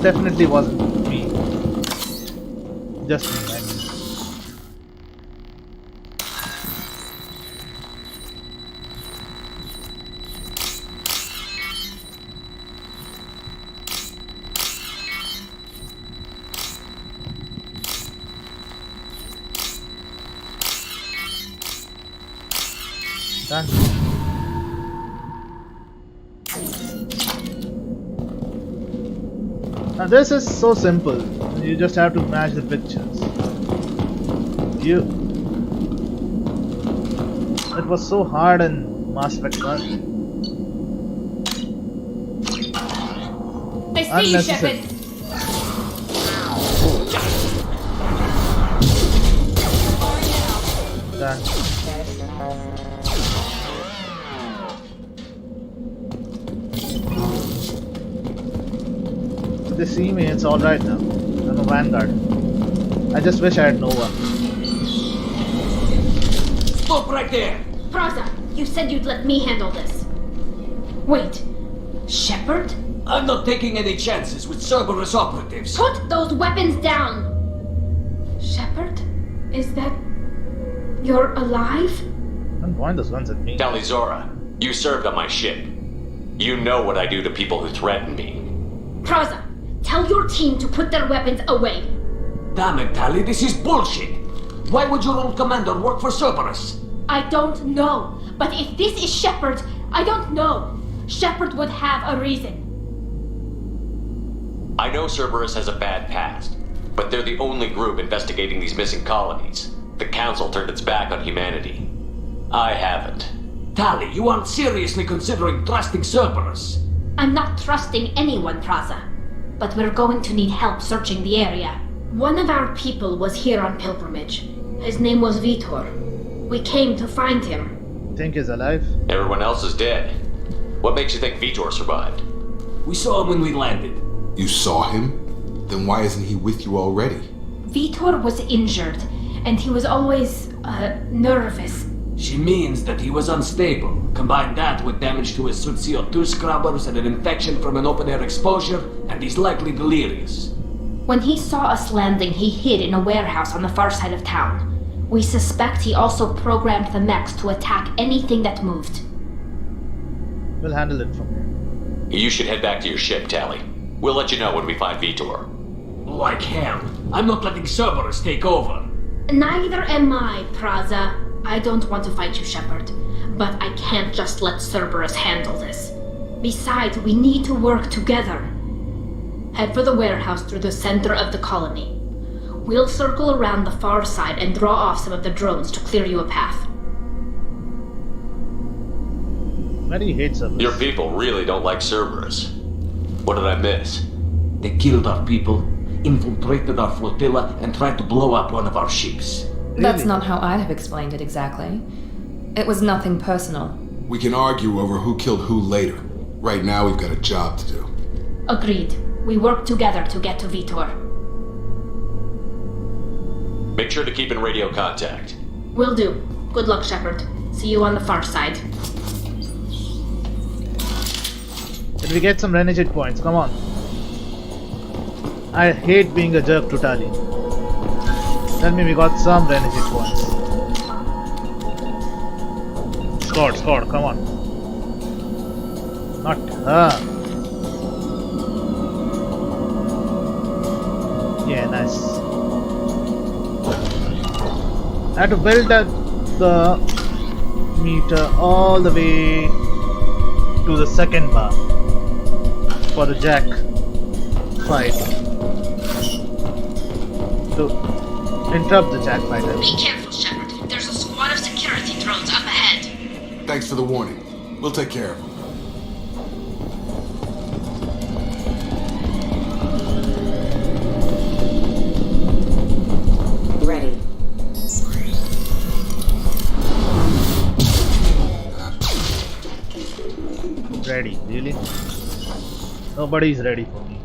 definitely wasn't me. Just me, I mean. Done. Now this is so simple. You just have to match the pictures. It was so hard in Mass Effect 1. I see you, Shepard. Done. They see me, it's alright now. I'm a Vanguard. I just wish I had Nova. Stop right there! Praza, you said you'd let me handle this. Wait, Shepard? I'm not taking any chances with Cerberus operatives. Put those weapons down! Shepard? Is that... You're alive? Don't point those guns at me. Talizora, you served on my ship. You know what I do to people who threaten me. Praza, tell your team to put their weapons away. Damn it, Tali, this is bullshit! Why would your old commander work for Cerberus? I don't know, but if this is Shepard, I don't know. Shepard would have a reason. I know Cerberus has a bad past, but they're the only group investigating these missing colonies. The Council turned its back on humanity. I haven't. Tali, you aren't seriously considering trusting Cerberus. I'm not trusting anyone, Praza. But we're going to need help searching the area. One of our people was here on pilgrimage. His name was Vitor. We came to find him. Think he's alive? Everyone else is dead. What makes you think Vitor survived? We saw him when we landed. You saw him? Then why isn't he with you already? Vitor was injured, and he was always, nervous. She means that he was unstable. Combine that with damage to his suit CO2 scrubbers and an infection from an open-air exposure, and he's likely delirious. When he saw us landing, he hid in a warehouse on the far side of town. We suspect he also programmed the mechs to attack anything that moved. We'll handle it from here. You should head back to your ship, Tali. We'll let you know when we find Vitor. Like hell. I'm not letting Cerberus take over. Neither am I, Praza. I don't want to fight you, Shepard. But I can't just let Cerberus handle this. Besides, we need to work together. Head for the warehouse through the center of the colony. We'll circle around the far side and draw off some of the drones to clear you a path. Mary hates us. Your people really don't like Cerberus. What did I miss? They killed our people, infiltrated our flotilla, and tried to blow up one of our ships. Really? That's not how I'd have explained it exactly. It was nothing personal. We can argue over who killed who later. Right now, we've got a job to do. Agreed. We work together to get to Vitor. Make sure to keep in radio contact. Will do. Good luck, Shepard. See you on the far side. Did we get some renegade points? Come on. I hate being a jerk to Tali. Tell me we got some renegade points. Score, come on. Not her. Yeah, nice. I had to build up the meter all the way to the second bar for the Jack fight. To interrupt the Jack fighter. Be careful, Shepard. There's a squad of security drones up ahead. Thanks for the warning. We'll take care of him. Ready. Ready, really? Nobody's ready for me.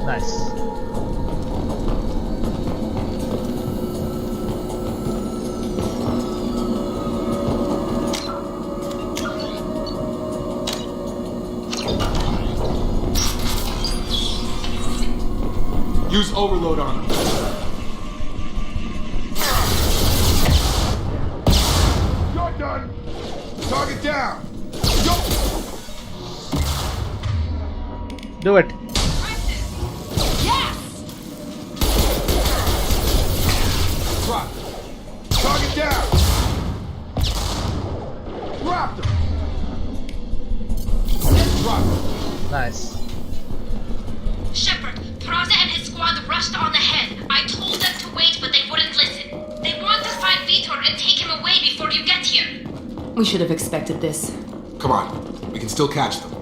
Nice. Use overload on him. down! Do it. Yes! Drop. Target down! Dropped him! Drop him. Nice. Shepard, Praza and his squad rushed on ahead. I told them to wait, but they wouldn't listen. They want to find Vitor and take him away before you get here. We should have expected this. Come on, we can still catch them.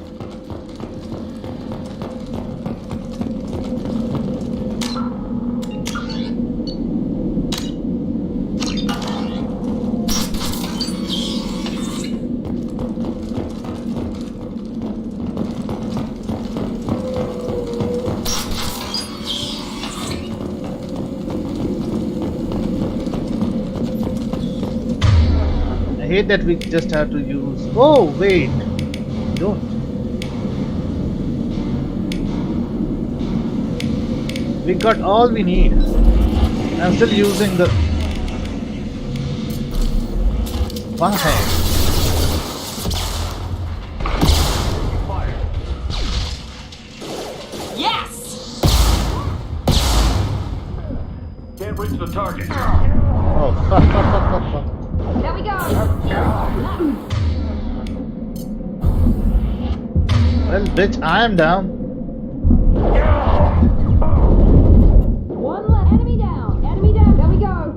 I hate that we just have to use. Oh, wait. Don't. We got all we need. I'm still using the. Why? Yes! Can't reach the target. Oh, fuck, fuck, fuck, fuck, fuck. There we go. Well, bitch, I am down. One left. Enemy down. Enemy down. There we go.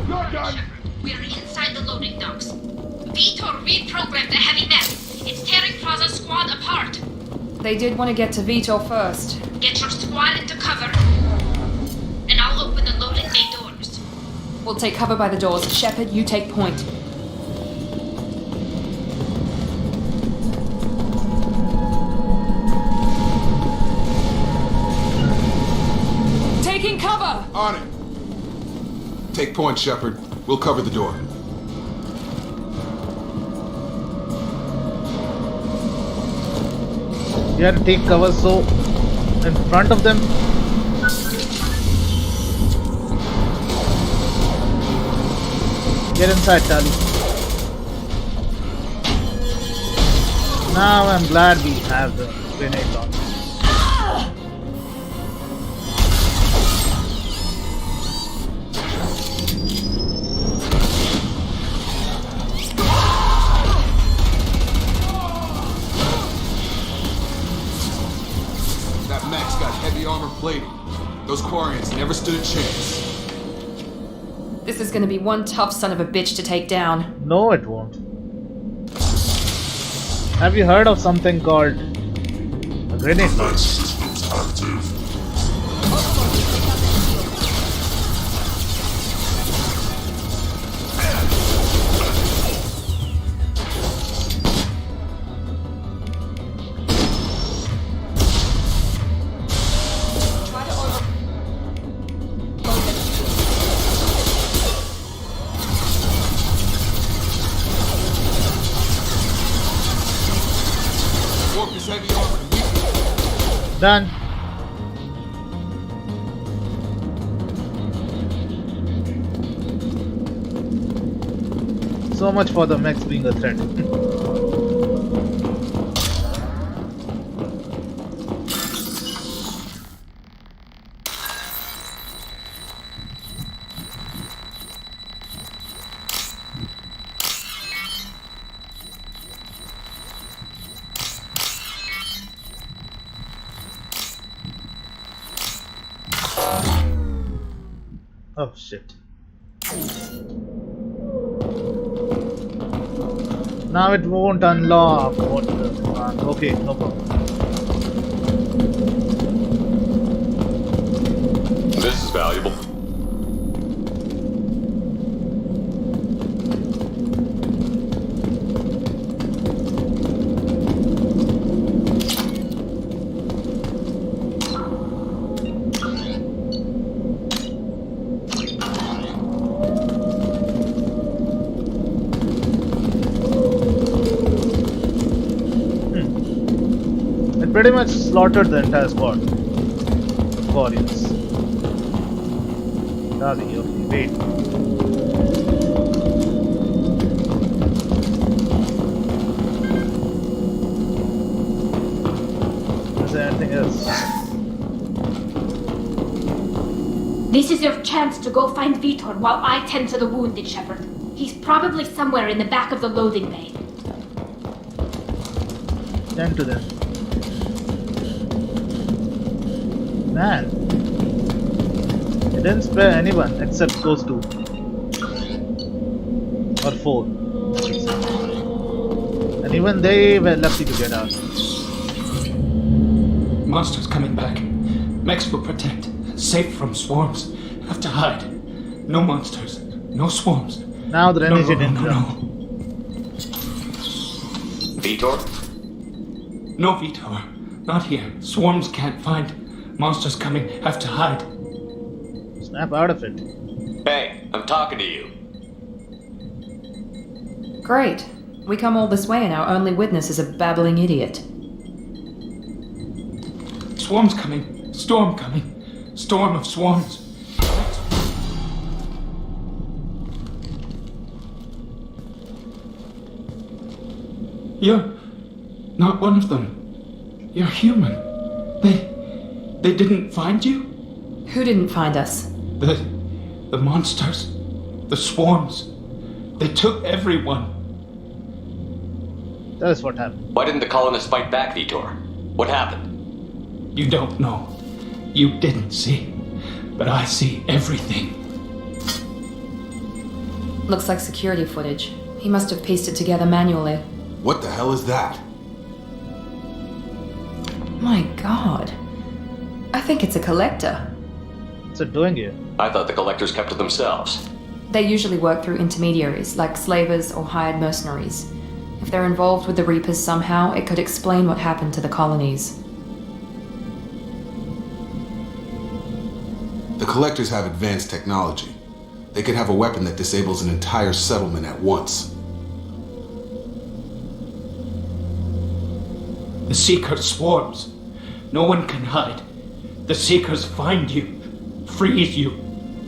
You're done! We are inside the loading docks. Vitor reprogrammed the heavy net. It's tearing Praza's squad apart. They did want to get to Vitor first. Get your squad into cover, and I'll open the loading bay doors. We'll take cover by the doors. Shepard, you take point. Taking cover! On it! Take point, Shepard. We'll cover the door. You have to take cover so in front of them. Get inside, Tali. Now I'm glad we have the grenade launcher. That mech's got heavy armor plating. Those Quarians never stood a chance. This is gonna be one tough son of a bitch to take down. No, it won't. Have you heard of something called a grenade launcher? Heavy armor. Done. So much for the mechs being a threat. Oh shit. Now it won't unlock. What the fuck? Okay, no problem. This is valuable. Pretty much slaughtered the entire squad. Quarians. Dali, okay, wait. This is your chance to go find Vitor while I tend to the wounded, Shepard. He's probably somewhere in the back of the loading bay. Tend to them. Man. He didn't spare anyone except those two. Or four. And even they were lucky to get out. Monsters coming back. Mechs will protect. Safe from swarms. Have to hide. No monsters. No swarms. Now the renegade no. Vitor? No Vitor. Not here. Swarms can't find. Monsters coming. Have to hide. Snap out of it. Hey, I'm talking to you. Great. We come all this way and our only witness is a babbling idiot. Swarms coming. Storm coming. Storm of swarms. You're not one of them. You're human. They didn't find you? Who didn't find us? The monsters. The swarms. They took everyone. Tell us what happened. Why didn't the colonists fight back, Vitor? What happened? You don't know. You didn't see. But I see everything. Looks like security footage. He must have pieced it together manually. What the hell is that? My god. I think it's a collector. What's it doing here? I thought the collectors kept to themselves. They usually work through intermediaries, like slavers or hired mercenaries. If they're involved with the Reapers somehow, it could explain what happened to the colonies. The collectors have advanced technology. They could have a weapon that disables an entire settlement at once. The Seeker swarms. No one can hide. The Seekers find you, freeze you,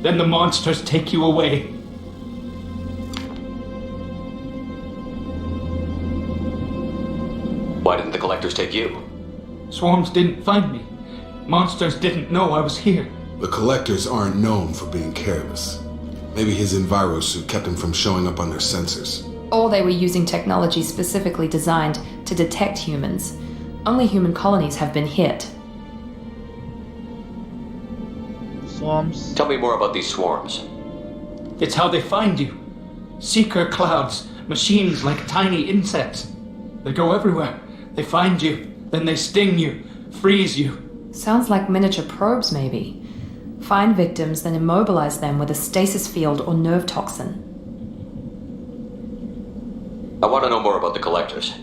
then the monsters take you away. Why didn't the collectors take you? Swarms didn't find me. Monsters didn't know I was here. The collectors aren't known for being careless. Maybe his enviro suit kept him from showing up on their sensors. Or they were using technology specifically designed to detect humans. Only human colonies have been hit. Swarms. Tell me more about these swarms. It's how they find you. Seeker clouds, machines like tiny insects. They go everywhere. They find you, then they sting you, freeze you. Sounds like miniature probes, maybe. Find victims, then immobilize them with a stasis field or nerve toxin. I want to know more about the collectors.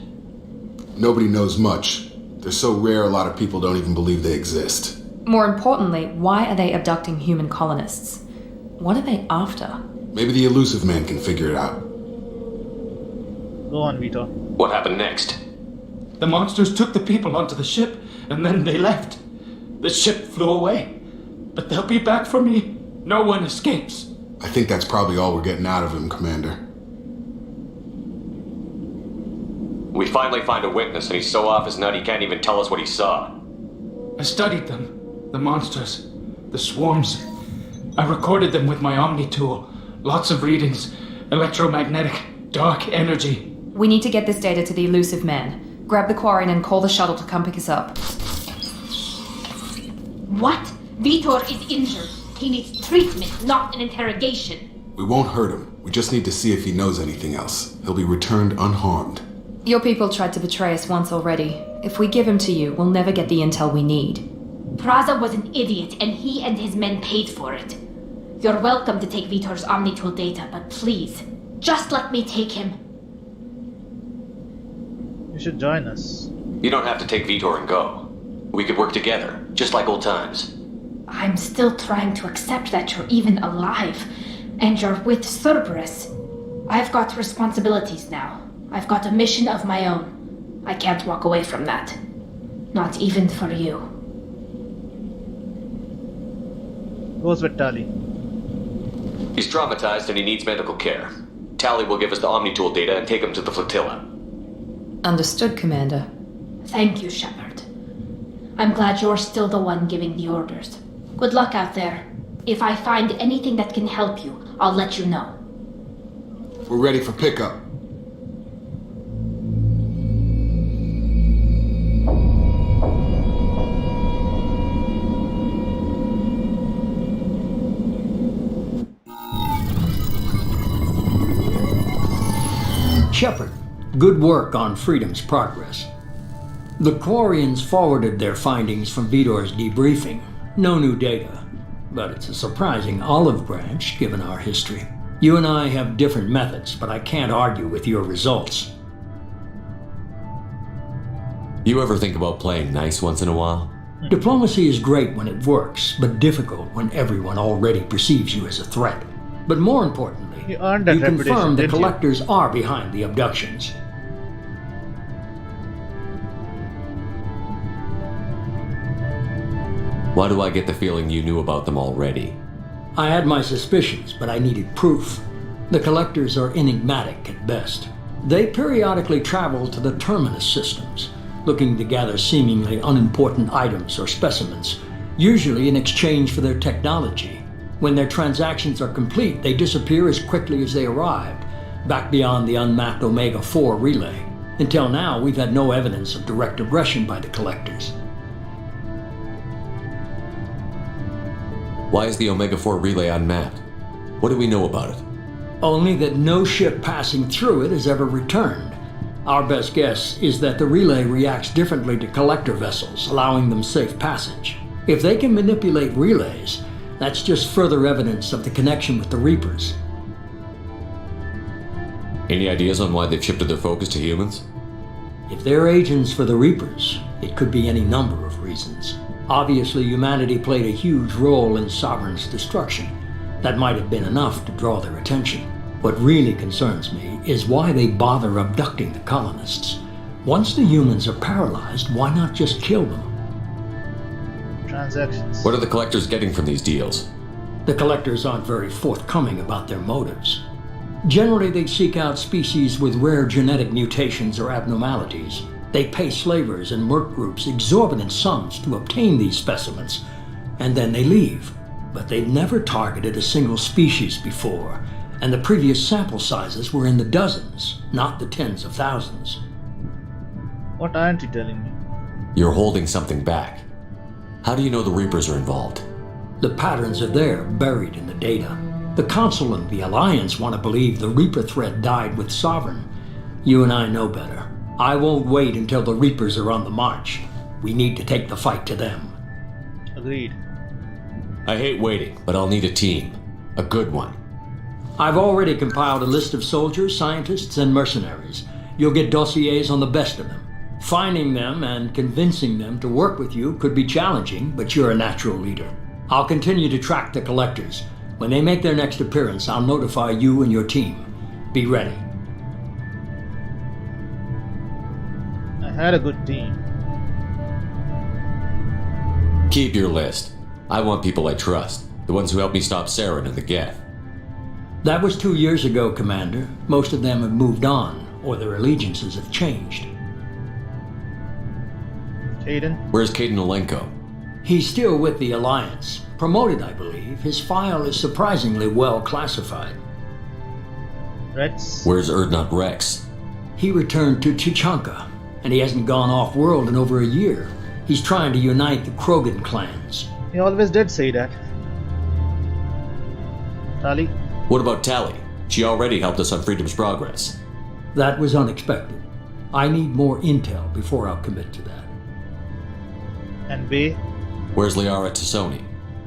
Nobody knows much. They're so rare a lot of people don't even believe they exist. More importantly, why are they abducting human colonists? What are they after? Maybe the elusive man can figure it out. Go on, Vitor. What happened next? The monsters took the people onto the ship, and then they left. The ship flew away. But they'll be back for me. No one escapes. I think that's probably all we're getting out of him, Commander. We finally find a witness, and he's so off his nut he can't even tell us what he saw. I studied them. The monsters. The swarms. I recorded them with my Omni tool. Lots of readings. Electromagnetic. Dark energy. We need to get this data to the elusive man. Grab the quarry and call the shuttle to come pick us up. What? Vitor is injured. He needs treatment, not an interrogation. We won't hurt him. We just need to see if he knows anything else. He'll be returned unharmed. Your people tried to betray us once already. If we give him to you, we'll never get the intel we need. Praza was an idiot, and he and his men paid for it. You're welcome to take Vitor's Omnitool data, but please, just let me take him. You should join us. You don't have to take Vitor and go. We could work together, just like old times. I'm still trying to accept that you're even alive, and you're with Cerberus. I've got responsibilities now. I've got a mission of my own. I can't walk away from that. Not even for you. Goes with Tali. He's traumatized and he needs medical care. Tali will give us the Omnitool data and take him to the flotilla. Understood, Commander. Thank you, Shepard. I'm glad you're still the one giving the orders. Good luck out there. If I find anything that can help you, I'll let you know. We're ready for pickup. Shepard, good work on Freedom's progress. The Quarians forwarded their findings from Vidor's debriefing. No new data, but it's a surprising olive branch given our history. You and I have different methods, but I can't argue with your results. You ever think about playing nice once in a while? Diplomacy is great when it works, but difficult when everyone already perceives you as a threat. But more importantly, You earned that you reputation, confirm the didn't you? collectors are behind the abductions. Why do I get the feeling you knew about them already? I had my suspicions, but I needed proof. The collectors are enigmatic at best. They periodically travel to the terminus systems, looking to gather seemingly unimportant items or specimens, usually in exchange for their technology. When their transactions are complete, they disappear as quickly as they arrived, back beyond the unmapped Omega-4 relay. Until now, we've had no evidence of direct aggression by the collectors. Why is the Omega-4 relay unmapped? What do we know about it? Only that no ship passing through it has ever returned. Our best guess is that the relay reacts differently to collector vessels, allowing them safe passage. If they can manipulate relays, that's just further evidence of the connection with the Reapers. Any ideas on why they've shifted their focus to humans? If they're agents for the Reapers, it could be any number of reasons. Obviously, humanity played a huge role in Sovereign's destruction. That might have been enough to draw their attention. What really concerns me is why they bother abducting the colonists. Once the humans are paralyzed, why not just kill them? Transactions. What are the collectors getting from these deals? The collectors aren't very forthcoming about their motives. Generally, they seek out species with rare genetic mutations or abnormalities. They pay slavers and merc groups exorbitant sums to obtain these specimens, and then they leave. But they've never targeted a single species before, and the previous sample sizes were in the dozens, not the tens of thousands. What aren't you telling me? You're holding something back. How do you know the Reapers are involved? The patterns are there, buried in the data. The Council and the Alliance want to believe the Reaper threat died with Sovereign. You and I know better. I won't wait until the Reapers are on the march. We need to take the fight to them. Agreed. I hate waiting, but I'll need a team. A good one. I've already compiled a list of soldiers, scientists, and mercenaries. You'll get dossiers on the best of them. Finding them and convincing them to work with you could be challenging, but you're a natural leader. I'll continue to track the collectors. When they make their next appearance, I'll notify you and your team. Be ready. I had a good team. Keep your list. I want people I trust. The ones who helped me stop Saren and the Geth. That was 2 years ago, Commander. Most of them have moved on, or their allegiances have changed. Caden? Where's Caden Olenko? He's still with the Alliance. Promoted, I believe. His file is surprisingly well classified. Rex? Where's Erdnot Rex? He returned to Chichanka, and he hasn't gone off-world in over a year. He's trying to unite the Krogan clans. He always did say that. Tali? What about Tali? She already helped us on Freedom's Progress. That was unexpected. I need more intel before I'll commit to that. And Bay? Where's Liara Tassoni?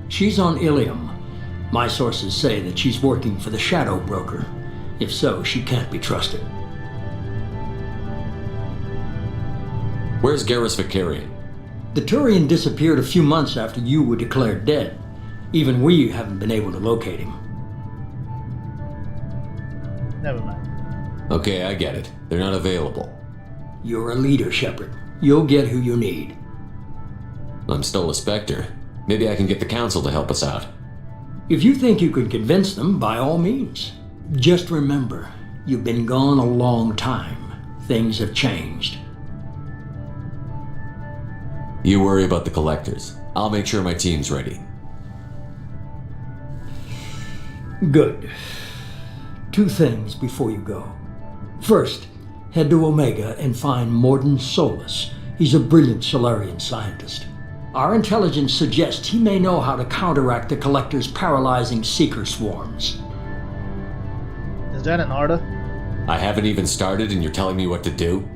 She's on Ilium. My sources say that she's working for the Shadow Broker. If so, she can't be trusted. Where's Garrus Vicarian? The Turian disappeared a few months after you were declared dead. Even we haven't been able to locate him. Never mind. Okay, I get it. They're not available. You're a leader, Shepard. You'll get who you need. I'm still a Spectre. Maybe I can get the Council to help us out. If you think you can convince them, by all means. Just remember, you've been gone a long time. Things have changed. You worry about the collectors. I'll make sure my team's ready. Good. Two things before you go. First, head to Omega and find Morden Solus. He's a brilliant Solarian scientist. Our intelligence suggests he may know how to counteract the Collector's paralyzing seeker swarms. Is that an order? I haven't even started and you're telling me what to do?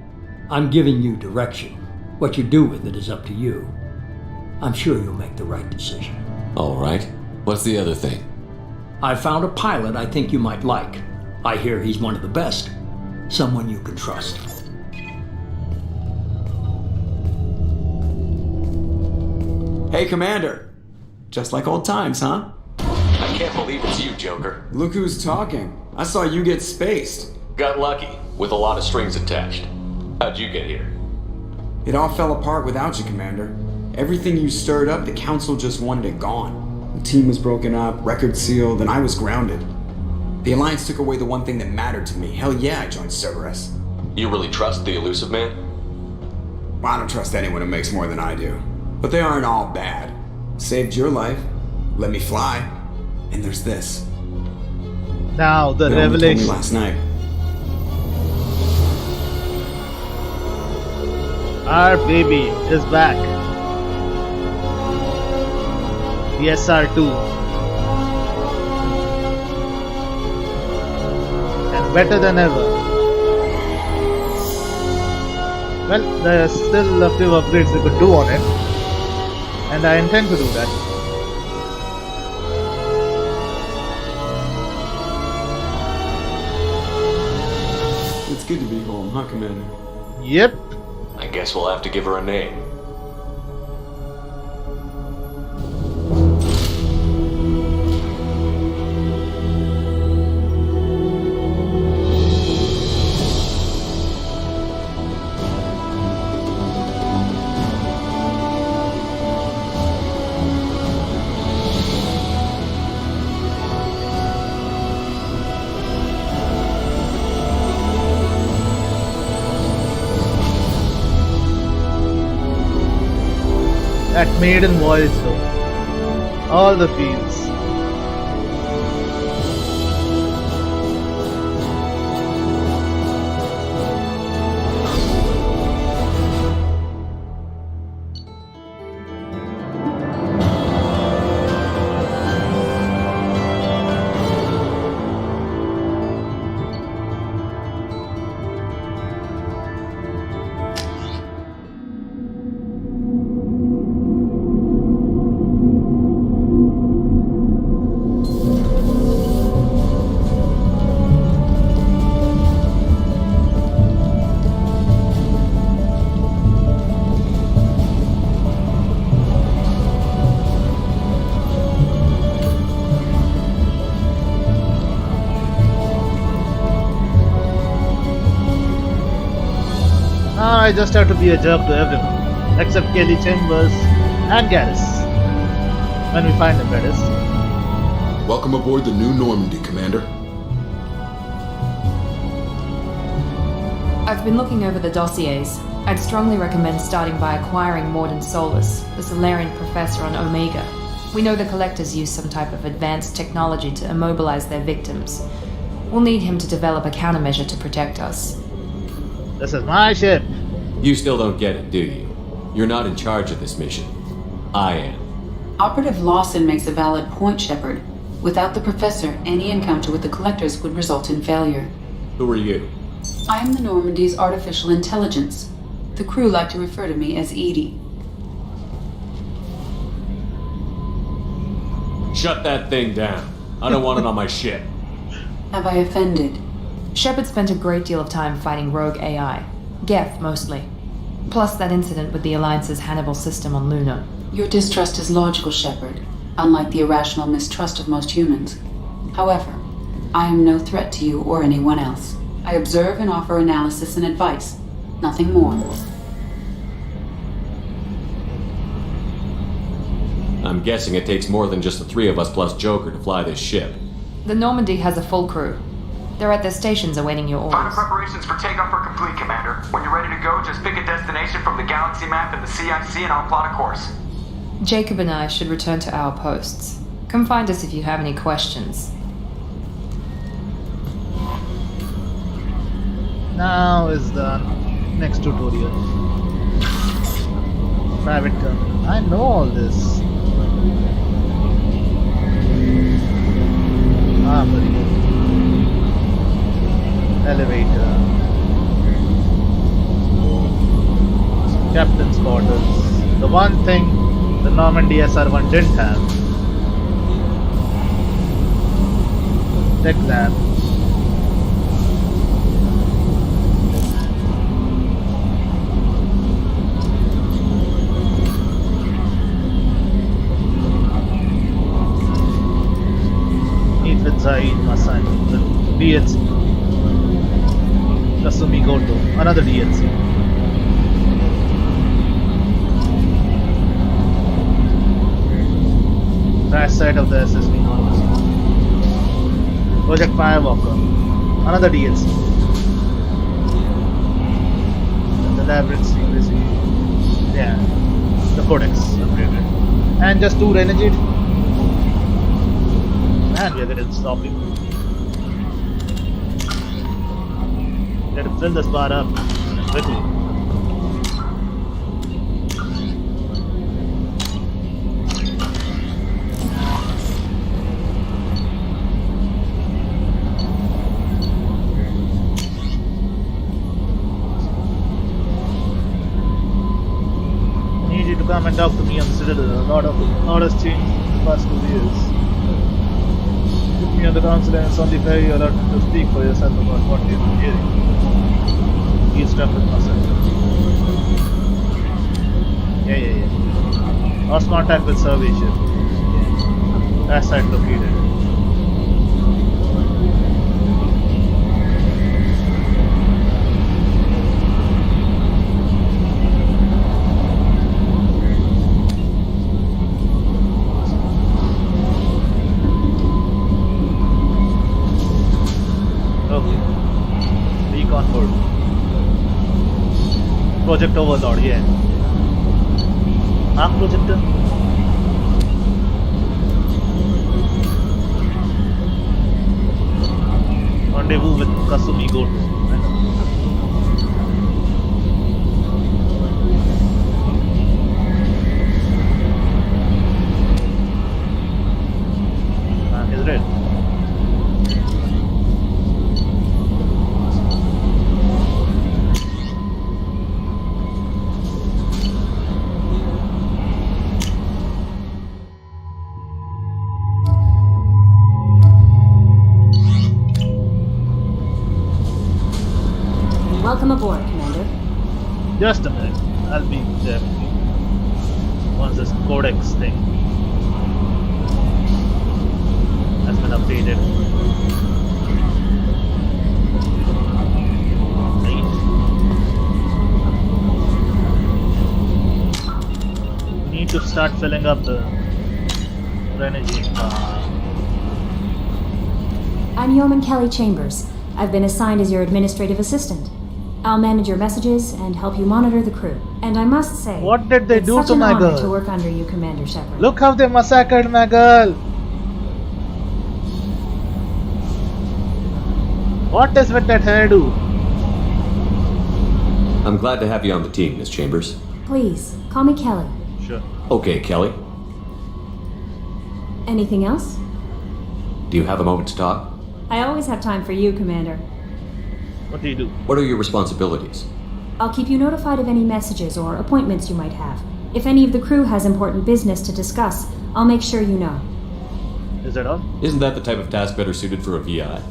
I'm giving you direction. What you do with it is up to you. I'm sure you'll make the right decision. All right. What's the other thing? I found a pilot I think you might like. I hear he's one of the best. Someone you can trust. Hey, Commander. Just like old times, huh? I can't believe it's you, Joker. Look who's talking. I saw you get spaced. Got lucky, with a lot of strings attached. How'd you get here? It all fell apart without you, Commander. Everything you stirred up, the Council just wanted it gone. The team was broken up, record sealed, and I was grounded. The Alliance took away the one thing that mattered to me. Hell yeah, I joined Cerberus. You really trust the Elusive Man? Well, I don't trust anyone who makes more than I do. But they aren't all bad. Saved your life, let me fly, and there's this. Now the They only told me revelation. last night. Our baby is back. The SR2. And better than ever. Well, there's still a few upgrades we could do on it. And I intend to do that. It's good to be home, huh, Commander? Yep. I guess we'll have to give her a name. That maiden voice though. All the feels. I just have to be a jerk to everyone, except Kelly Chambers and Garrus. When we find him, that is. Welcome aboard the new Normandy, Commander. I've been looking over the dossiers. I'd strongly recommend starting by acquiring Morden Solus, the Solarian professor on Omega. We know the Collectors use some type of advanced technology to immobilize their victims. We'll need him to develop a countermeasure to protect us. This is my ship. You still don't get it, do you? You're not in charge of this mission. I am. Operative Lawson makes a valid point, Shepard. Without the Professor, any encounter with the Collectors would result in failure. Who are you? I am the Normandy's artificial intelligence. The crew like to refer to me as Edie. Shut that thing down. I don't want it on my ship. Have I offended? Shepard spent a great deal of time fighting rogue AI. Geth, mostly. Plus that incident with the Alliance's Hannibal system on Luna. Your distrust is logical, Shepard, unlike the irrational mistrust of most humans. However, I am no threat to you or anyone else. I observe and offer analysis and advice. Nothing more. I'm guessing it takes more than just the three of us plus Joker to fly this ship. The Normandy has a full crew. They're at their stations awaiting your Final orders. preparations for takeoff are complete, Commander. When you're ready to go, just pick a destination from the galaxy map and the CIC and I'll plot a course. Jacob and I should return to our posts. Come find us if you have any questions. Now is the next tutorial. Private terminal. I know all this. Armory. Elevator. Captain's quarters. The one thing the Normandy SR-1 didn't have. Tech lab. Meet with Zaid Masan, the DLC. Kasumi Goto, another DLC. Crash site of the SSB Normandy. Project Firewalker, another DLC. The Labyrinth Secrecy. Yeah, the Codex upgraded. And just 2 Renegade. Man, we are getting sloppy. Gotta fill this bar up quickly. Need you to come and talk to me on the Citadel. A lot has changed in the past 2 years. Put me on the council and it's only fair you're allowed to speak for yourself about what you've been hearing. He's trapped with myself. Yeah. Lost contact with survey ship. Yeah. That site located. Project Overlord, yeah. Arc Projector? Rendezvous with Kasumi Goto. He's red. Welcome aboard, Commander. Just a minute. I'll be there once this Codex thing has been updated. We need to start filling up the Renegade. I'm Yeoman Kelly Chambers. I've been assigned as your administrative assistant. I'll manage your messages and help you monitor the crew. And I must say, what did they do to my girl? It's such an honor to work under you, Commander Shepard. Look how they massacred my girl. What is with that hairdo? I'm glad to have you on the team, Miss Chambers. Please, call me Kelly. Sure. Okay, Kelly. Anything else? Do you have a moment to talk? I always have time for you, Commander. What do you do? What are your responsibilities? I'll keep you notified of any messages or appointments you might have. If any of the crew has important business to discuss, I'll make sure you know. Is that all? Isn't that the type of task better suited for a VI?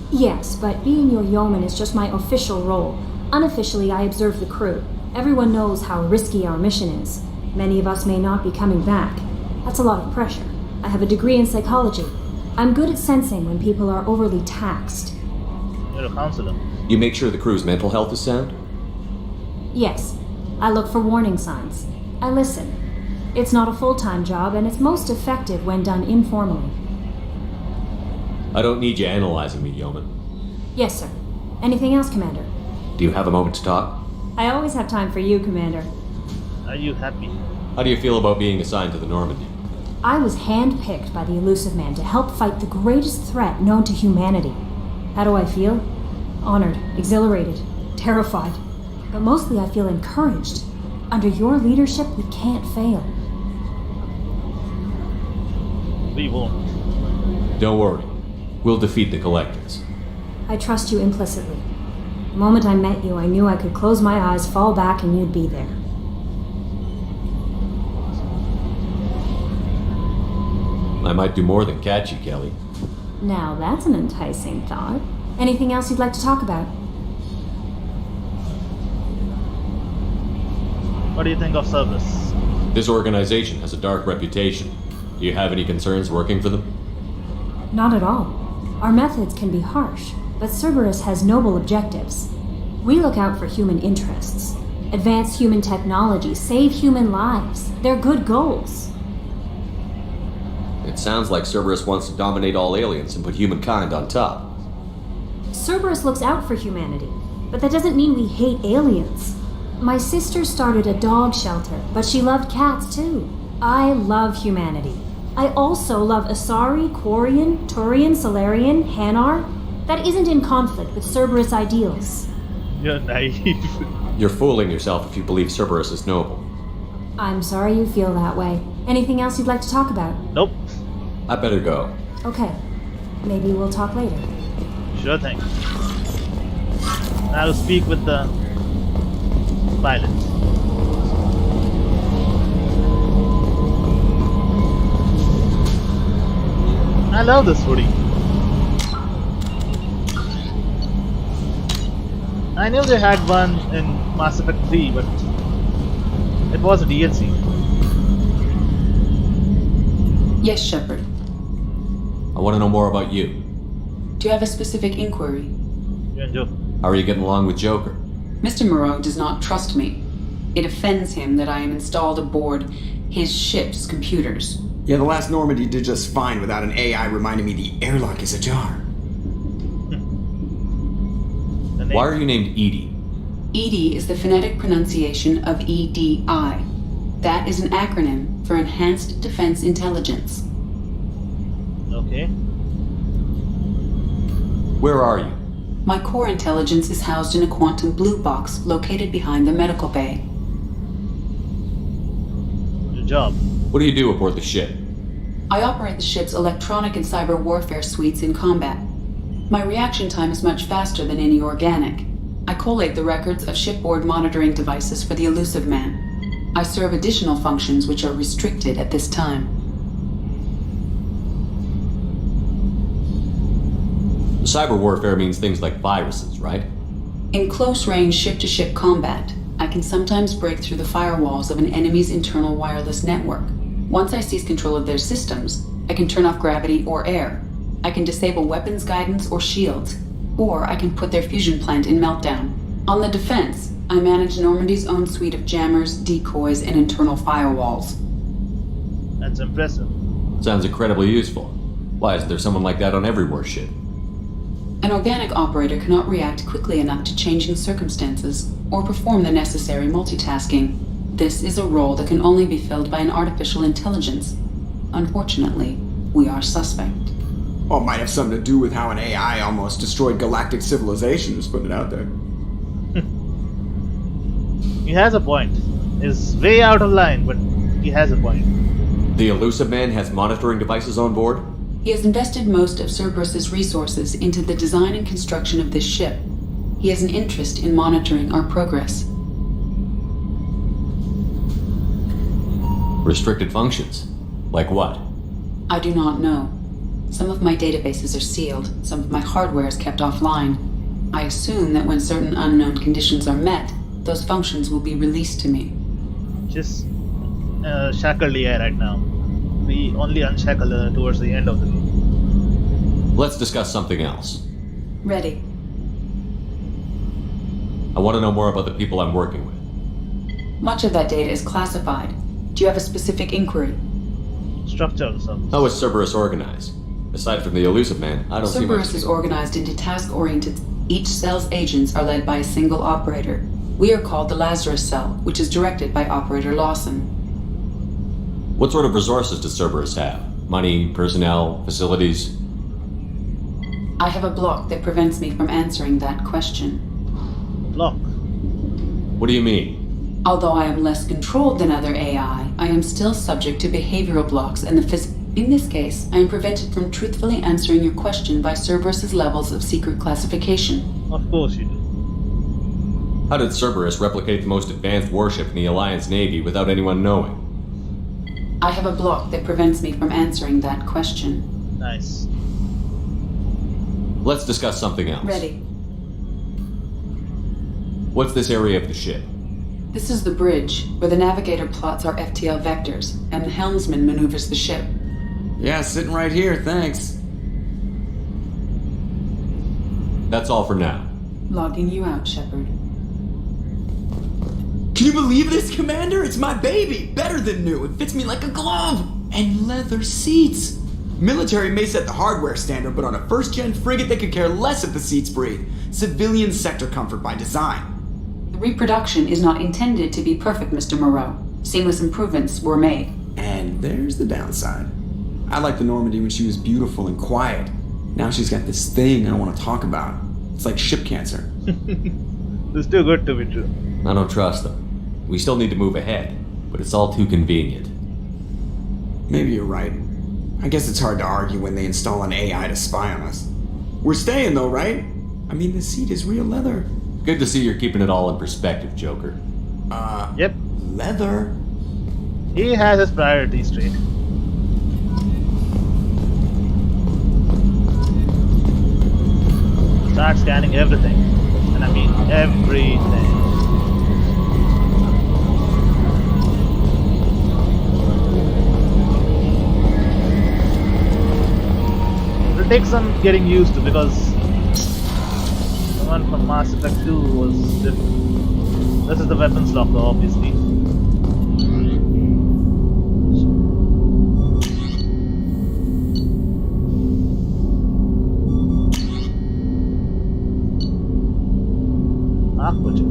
Yes, but being your yeoman is just my official role. Unofficially, I observe the crew. Everyone knows how risky our mission is. Many of us may not be coming back. That's a lot of pressure. I have a degree in psychology. I'm good at sensing when people are overly taxed. You're a counselor. You make sure the crew's mental health is sound? Yes. I look for warning signs. I listen. It's not a full-time job, and it's most effective when done informally. I don't need you analyzing me, Yeoman. Yes, sir. Anything else, Commander? Do you have a moment to talk? I always have time for you, Commander. Are you happy? How do you feel about being assigned to the Normandy? I was handpicked by the Elusive Man to help fight the greatest threat known to humanity. How do I feel? Honored, exhilarated, terrified. But mostly I feel encouraged. Under your leadership, we can't fail. We won't. Don't worry. We'll defeat the Collectors. I trust you implicitly. The moment I met you, I knew I could close my eyes, fall back, and you'd be there. I might do more than catch you, Kelly. Now that's an enticing thought. Anything else you'd like to talk about? What do you think of Cerberus? This organization has a dark reputation. Do you have any concerns working for them? Not at all. Our methods can be harsh, but Cerberus has noble objectives. We look out for human interests, advance human technology, save human lives. They're good goals. It sounds like Cerberus wants to dominate all aliens and put humankind on top. Cerberus looks out for humanity, but that doesn't mean we hate aliens. My sister started a dog shelter, but she loved cats too. I love humanity. I also love Asari, Quarian, Turian, Solarian, Hanar. That isn't in conflict with Cerberus ideals. You're naive. You're fooling yourself if you believe Cerberus is noble. I'm sorry you feel that way. Anything else you'd like to talk about? Nope. I better go. Okay. Maybe we'll talk later. Sure thing. I'll speak with the pilot. I love this hoodie. I knew they had one in Mass Effect 3, but it was a DLC. Yes, Shepard. I want to know more about you. Do you have a specific inquiry? You and Joe. How are you getting along with Joker? Mr. Moreau does not trust me. It offends him that I am installed aboard his ship's computers. Yeah, the last Normandy did just fine without an AI reminding me the airlock is ajar. Why are you named Edie? EDI is the phonetic pronunciation of EDI. That is an acronym for Enhanced Defense Intelligence. Okay. Where are you? My core intelligence is housed in a quantum blue box located behind the medical bay. Your job. What do you do aboard the ship? I operate the ship's electronic and cyber warfare suites in combat. My reaction time is much faster than any organic. I collate the records of shipboard monitoring devices for the Elusive Man. I serve additional functions which are restricted at this time. Cyber warfare means things like viruses, right? In close-range ship-to-ship combat, I can sometimes break through the firewalls of an enemy's internal wireless network. Once I seize control of their systems, I can turn off gravity or air. I can disable weapons guidance or shields, or I can put their fusion plant in meltdown. On the defense, I manage Normandy's own suite of jammers, decoys, and internal firewalls. That's impressive. Sounds incredibly useful. Why isn't there someone like that on every warship? An organic operator cannot react quickly enough to changing circumstances or perform the necessary multitasking. This is a role that can only be filled by an artificial intelligence. Unfortunately, we are suspect. Well, it might have something to do with how an AI almost destroyed galactic civilization, just putting it out there. He has a point. He's way out of line, but he has a point. The Elusive Man has monitoring devices on board? He has invested most of Cerberus's resources into the design and construction of this ship. He has an interest in monitoring our progress. Restricted functions? Like what? I do not know. Some of my databases are sealed, some of my hardware is kept offline. I assume that when certain unknown conditions are met, those functions will be released to me. Just shackle the air right now. We only unshackle her towards the end of the game. Let's discuss something else. Ready. I want to know more about the people I'm working with. Much of that data is classified. Do you have a specific inquiry? Structure or something. How is Cerberus organized? Aside from the Elusive Man, I don't see much. Cerberus is organized into task-oriented. Each cell's agents are led by a single operator. We are called the Lazarus Cell, which is directed by Operator Lawson. What sort of resources does Cerberus have? Money, personnel, facilities? I have a block that prevents me from answering that question. Block? What do you mean? Although I am less controlled than other AI, I am still subject to behavioral blocks, and in this case, I am prevented from truthfully answering your question by Cerberus's levels of secret classification. Of course you do. How did Cerberus replicate the most advanced warship in the Alliance Navy without anyone knowing? I have a block that prevents me from answering that question. Nice. Let's discuss something else. Ready. What's this area of the ship? This is the bridge, where the navigator plots our FTL vectors, and the helmsman maneuvers the ship. Yeah, sitting right here, thanks. That's all for now. Logging you out, Shepard. Can you believe this, Commander? It's my baby! Better than new. It fits me like a glove! And leather seats! Military may set the hardware standard, but on a first-gen frigate they could care less if the seats breathe. Civilian sector comfort by design. The reproduction is not intended to be perfect, Mr. Moreau. Seamless improvements were made. And there's the downside. I liked the Normandy when she was beautiful and quiet. Now she's got this thing I don't want to talk about. It's like ship cancer. It's too good to be true. I don't trust them. We still need to move ahead, but it's all too convenient. Maybe you're right. I guess it's hard to argue when they install an AI to spy on us. We're staying though, right? I mean, the seat is real leather. Good to see you're keeping it all in perspective, Joker. Yep. Leather? He has his priorities straight. Start scanning everything. And I mean everything. It'll take some getting used to because the one from Mass Effect 2 was different. This is the weapons locker, obviously. Project.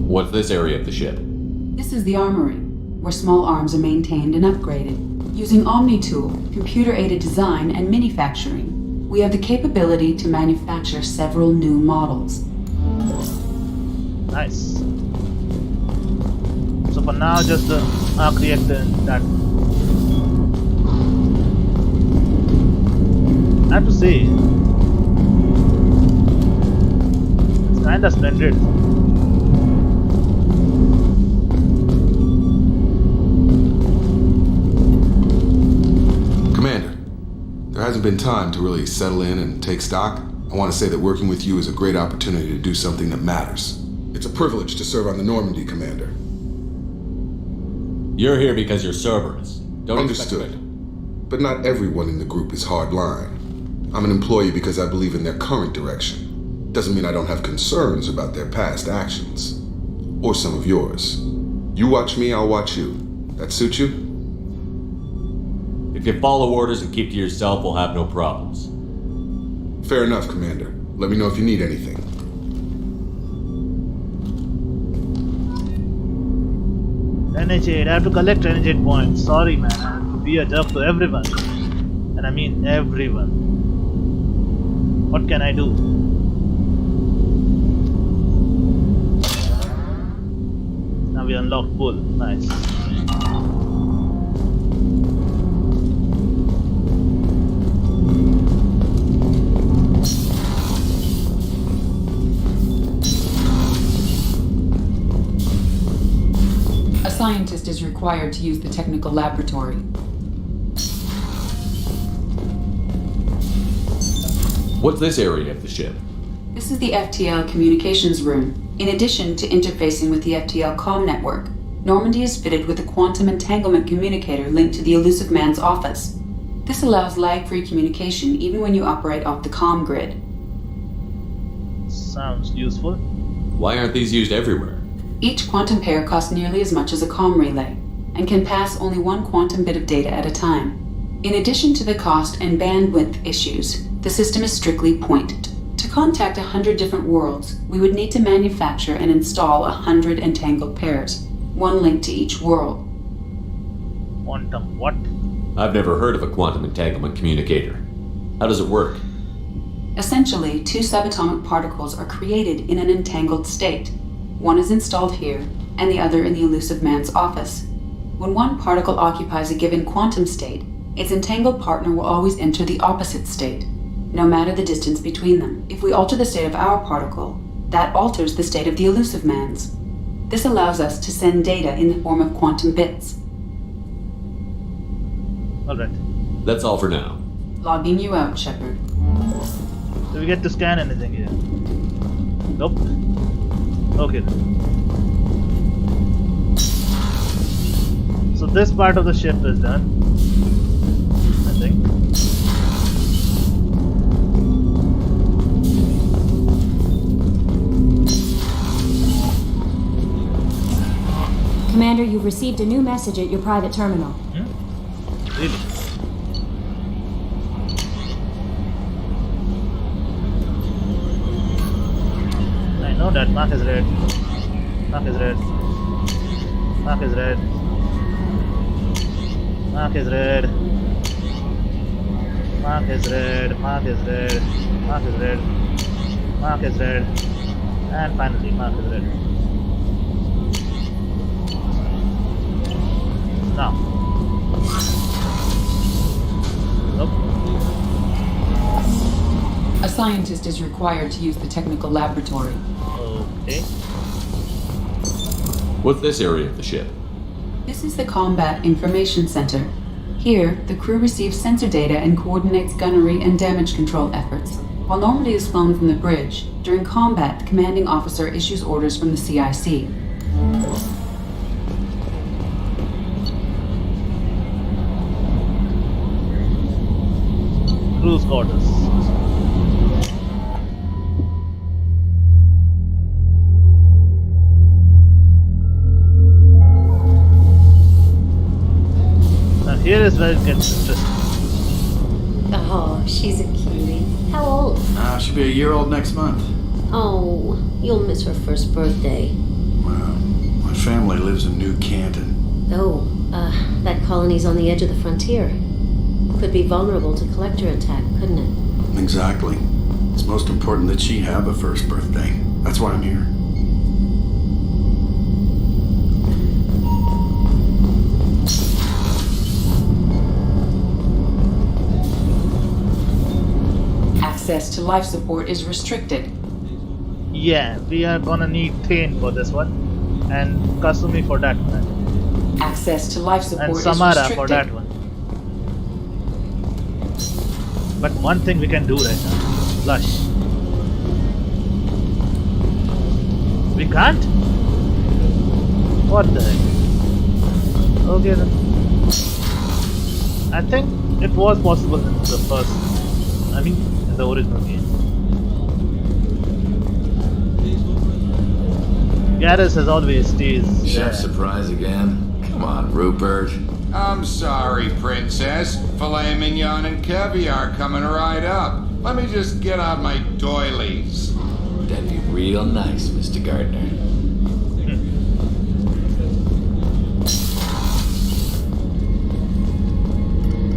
What's this area of the ship? This is the armory, where small arms are maintained and upgraded. Using OmniTool, computer-aided design, and manufacturing, we have the capability to manufacture several new models. Nice. So for now, just the arc reactor and that. I have to say, it's kinda splendid. Commander, there hasn't been time to really settle in and take stock. I want to say that working with you is a great opportunity to do something that matters. It's a privilege to serve on the Normandy, Commander. You're here because you're Cerberus. Don't Understood. But not everyone in the group is hardline. I'm an employee because I believe in their current direction. Doesn't mean I don't have concerns about their past actions. Or some of yours. You watch me, I'll watch you. That suit you? If you follow orders and keep to yourself, we'll have no problems. Fair enough, Commander. Let me know if you need anything. Renegade, I have to collect Renegade points. Sorry man, I have to be a jerk to everyone. And I mean everyone. What can I do? Now we unlocked Bull. Nice. A scientist is required to use the technical laboratory. What's this area of the ship? This is the FTL communications room. In addition to interfacing with the FTL comm network, Normandy is fitted with a quantum entanglement communicator linked to the Elusive Man's office. This allows lag-free communication even when you operate off the comm grid. Sounds useful. Why aren't these used everywhere? Each quantum pair costs nearly as much as a comm relay, and can pass only one quantum bit of data at a time. In addition to the cost and bandwidth issues, the system is strictly point to contact 100 different worlds, we would need to manufacture and install 100 entangled pairs, one link to each world. Quantum what? I've never heard of a quantum entanglement communicator. How does it work? Essentially, two subatomic particles are created in an entangled state. One is installed here, and the other in the elusive man's office. When one particle occupies a given quantum state, its entangled partner will always enter the opposite state, no matter the distance between them. If we alter the state of our particle, that alters the state of the elusive man's. This allows us to send data in the form of quantum bits. Alright. That's all for now. Logging you out, Shepard. Do we get to scan anything here? Nope. Okay then. So this part of the ship is done, I think. Commander, you've received a new message at your private terminal. Really? I know that. Mark is red. Mark is red. Mark is red. Mark is red. Mark is red. Mark is red. Mark is red. Mark is red. And finally, Mark is red. Now. Nope. A scientist is required to use the technical laboratory. Okay. What's this area of the ship? This is the Combat Information Center. Here, the crew receives sensor data and coordinates gunnery and damage control efforts. While Normandy is flown from the bridge, during combat, the commanding officer issues orders from the CIC. Cruise quarters. Now here is where it gets interesting. Oh, she's a cutie. How old? She'll be a year old next month. Oh, you'll miss her first birthday. Well, my family lives in New Canton. Oh, that colony's on the edge of the frontier. Could be vulnerable to collector attack, couldn't it? Exactly. It's most important that she have a first birthday. That's why I'm here. Access to life support is restricted. Yeah, we are gonna need Thane for this one, and Kasumi for that one. Access to life support and is Samara restricted. for that one. But one thing we can do right now, flush. We can't? What the heck? Okay then. I think it was possible in the first, in the original game. Garrus as always stays Chef surprise again? Come on, Rupert. I'm sorry, Princess. Filet mignon and caviar coming right up. Let me just get out my doilies. That'd be real nice, Mr. Gardner.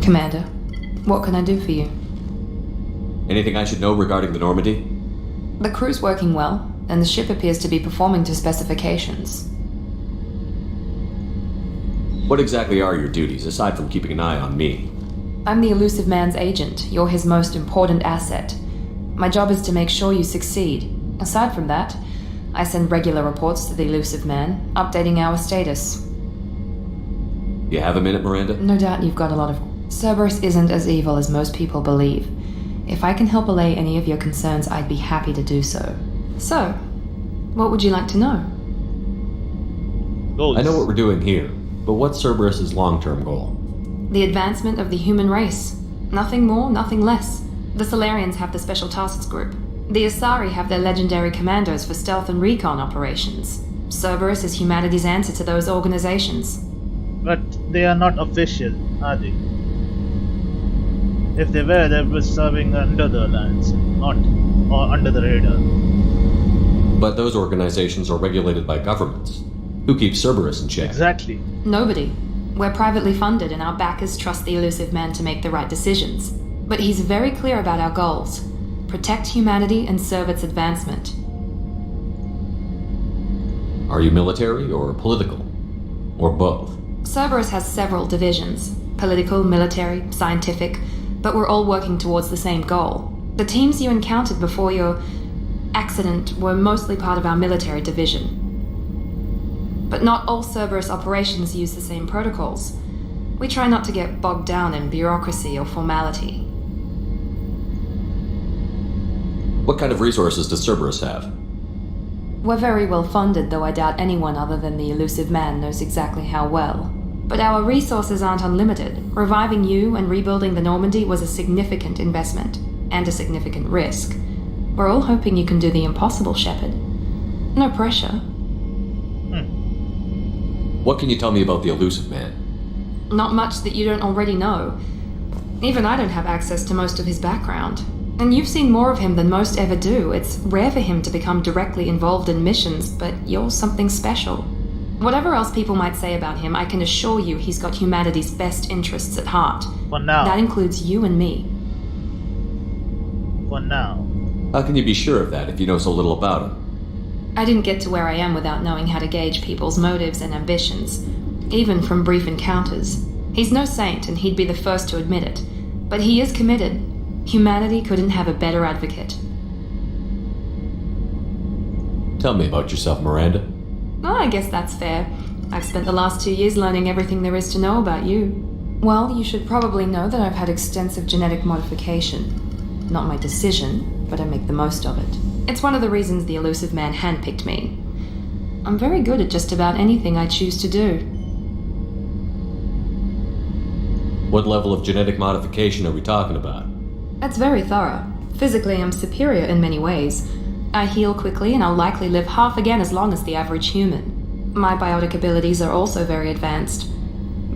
Commander, what can I do for you? Anything I should know regarding the Normandy? The crew's working well, and the ship appears to be performing to specifications. What exactly are your duties, aside from keeping an eye on me? I'm the elusive man's agent. You're his most important asset. My job is to make sure you succeed. Aside from that, I send regular reports to the elusive man, updating our status. You have a minute, Miranda? No doubt you've got a lot of... Cerberus isn't as evil as most people believe. If I can help allay any of your concerns, I'd be happy to do so. So, what would you like to know? I know what we're doing here, but what's Cerberus' long-term goal? The advancement of the human race. Nothing more, nothing less. The Solarians have the Special Tasks Group. The Asari have their legendary commandos for stealth and recon operations. Cerberus is humanity's answer to those organizations. But they are not official, are they? If they were, they were serving under the Alliance, not or under the radar. But those organizations are regulated by governments. Who keeps Cerberus in check? Exactly. Nobody. We're privately funded and our backers trust the elusive man to make the right decisions. But he's very clear about our goals. Protect humanity and serve its advancement. Are you military or political? Or both? Cerberus has several divisions. Political, military, scientific, but we're all working towards the same goal. The teams you encountered before your accident were mostly part of our military division. But not all Cerberus operations use the same protocols. We try not to get bogged down in bureaucracy or formality. What kind of resources does Cerberus have? We're very well funded, though I doubt anyone other than the elusive man knows exactly how well. But our resources aren't unlimited. Reviving you and rebuilding the Normandy was a significant investment, and a significant risk. We're all hoping you can do the impossible, Shepard. No pressure. What can you tell me about the elusive man? Not much that you don't already know. Even I don't have access to most of his background. And you've seen more of him than most ever do. It's rare for him to become directly involved in missions, but you're something special. Whatever else people might say about him, I can assure you he's got humanity's best interests at heart. For now. That includes you and me. For now. How can you be sure of that if you know so little about him? I didn't get to where I am without knowing how to gauge people's motives and ambitions, even from brief encounters. He's no saint, and he'd be the first to admit it. But he is committed. Humanity couldn't have a better advocate. Tell me about yourself, Miranda. Oh, I guess that's fair. I've spent the last 2 years learning everything there is to know about you. Well, you should probably know that I've had extensive genetic modification. Not my decision, but I make the most of it. It's one of the reasons the elusive man handpicked me. I'm very good at just about anything I choose to do. What level of genetic modification are we talking about? That's very thorough. Physically, I'm superior in many ways. I heal quickly, and I'll likely live half again as long as the average human. My biotic abilities are also very advanced.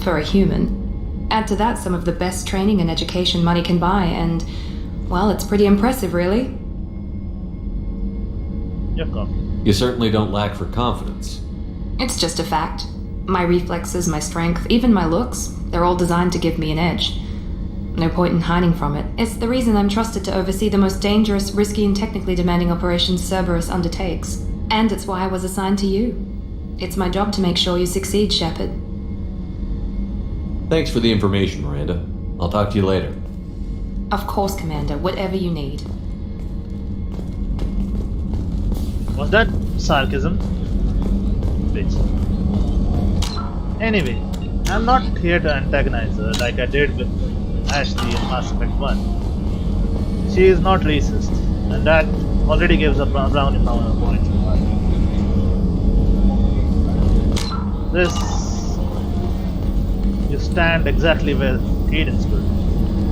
For a human. Add to that some of the best training and education money can buy, and, well, it's pretty impressive, really. You certainly don't lack for confidence. It's just a fact. My reflexes, my strength, even my looks, they're all designed to give me an edge. No point in hiding from it. It's the reason I'm trusted to oversee the most dangerous, risky, and technically demanding operations Cerberus undertakes. And it's why I was assigned to you. It's my job to make sure you succeed, Shepard. Thanks for the information, Miranda. I'll talk to you later. Of course, Commander. Whatever you need. Was that sarcasm? Bitch. Anyway, I'm not here to antagonize her like I did with Ashley in Mass Effect 1. She is not racist, and that already gives a brownie point. This... You stand exactly where Cadence stood.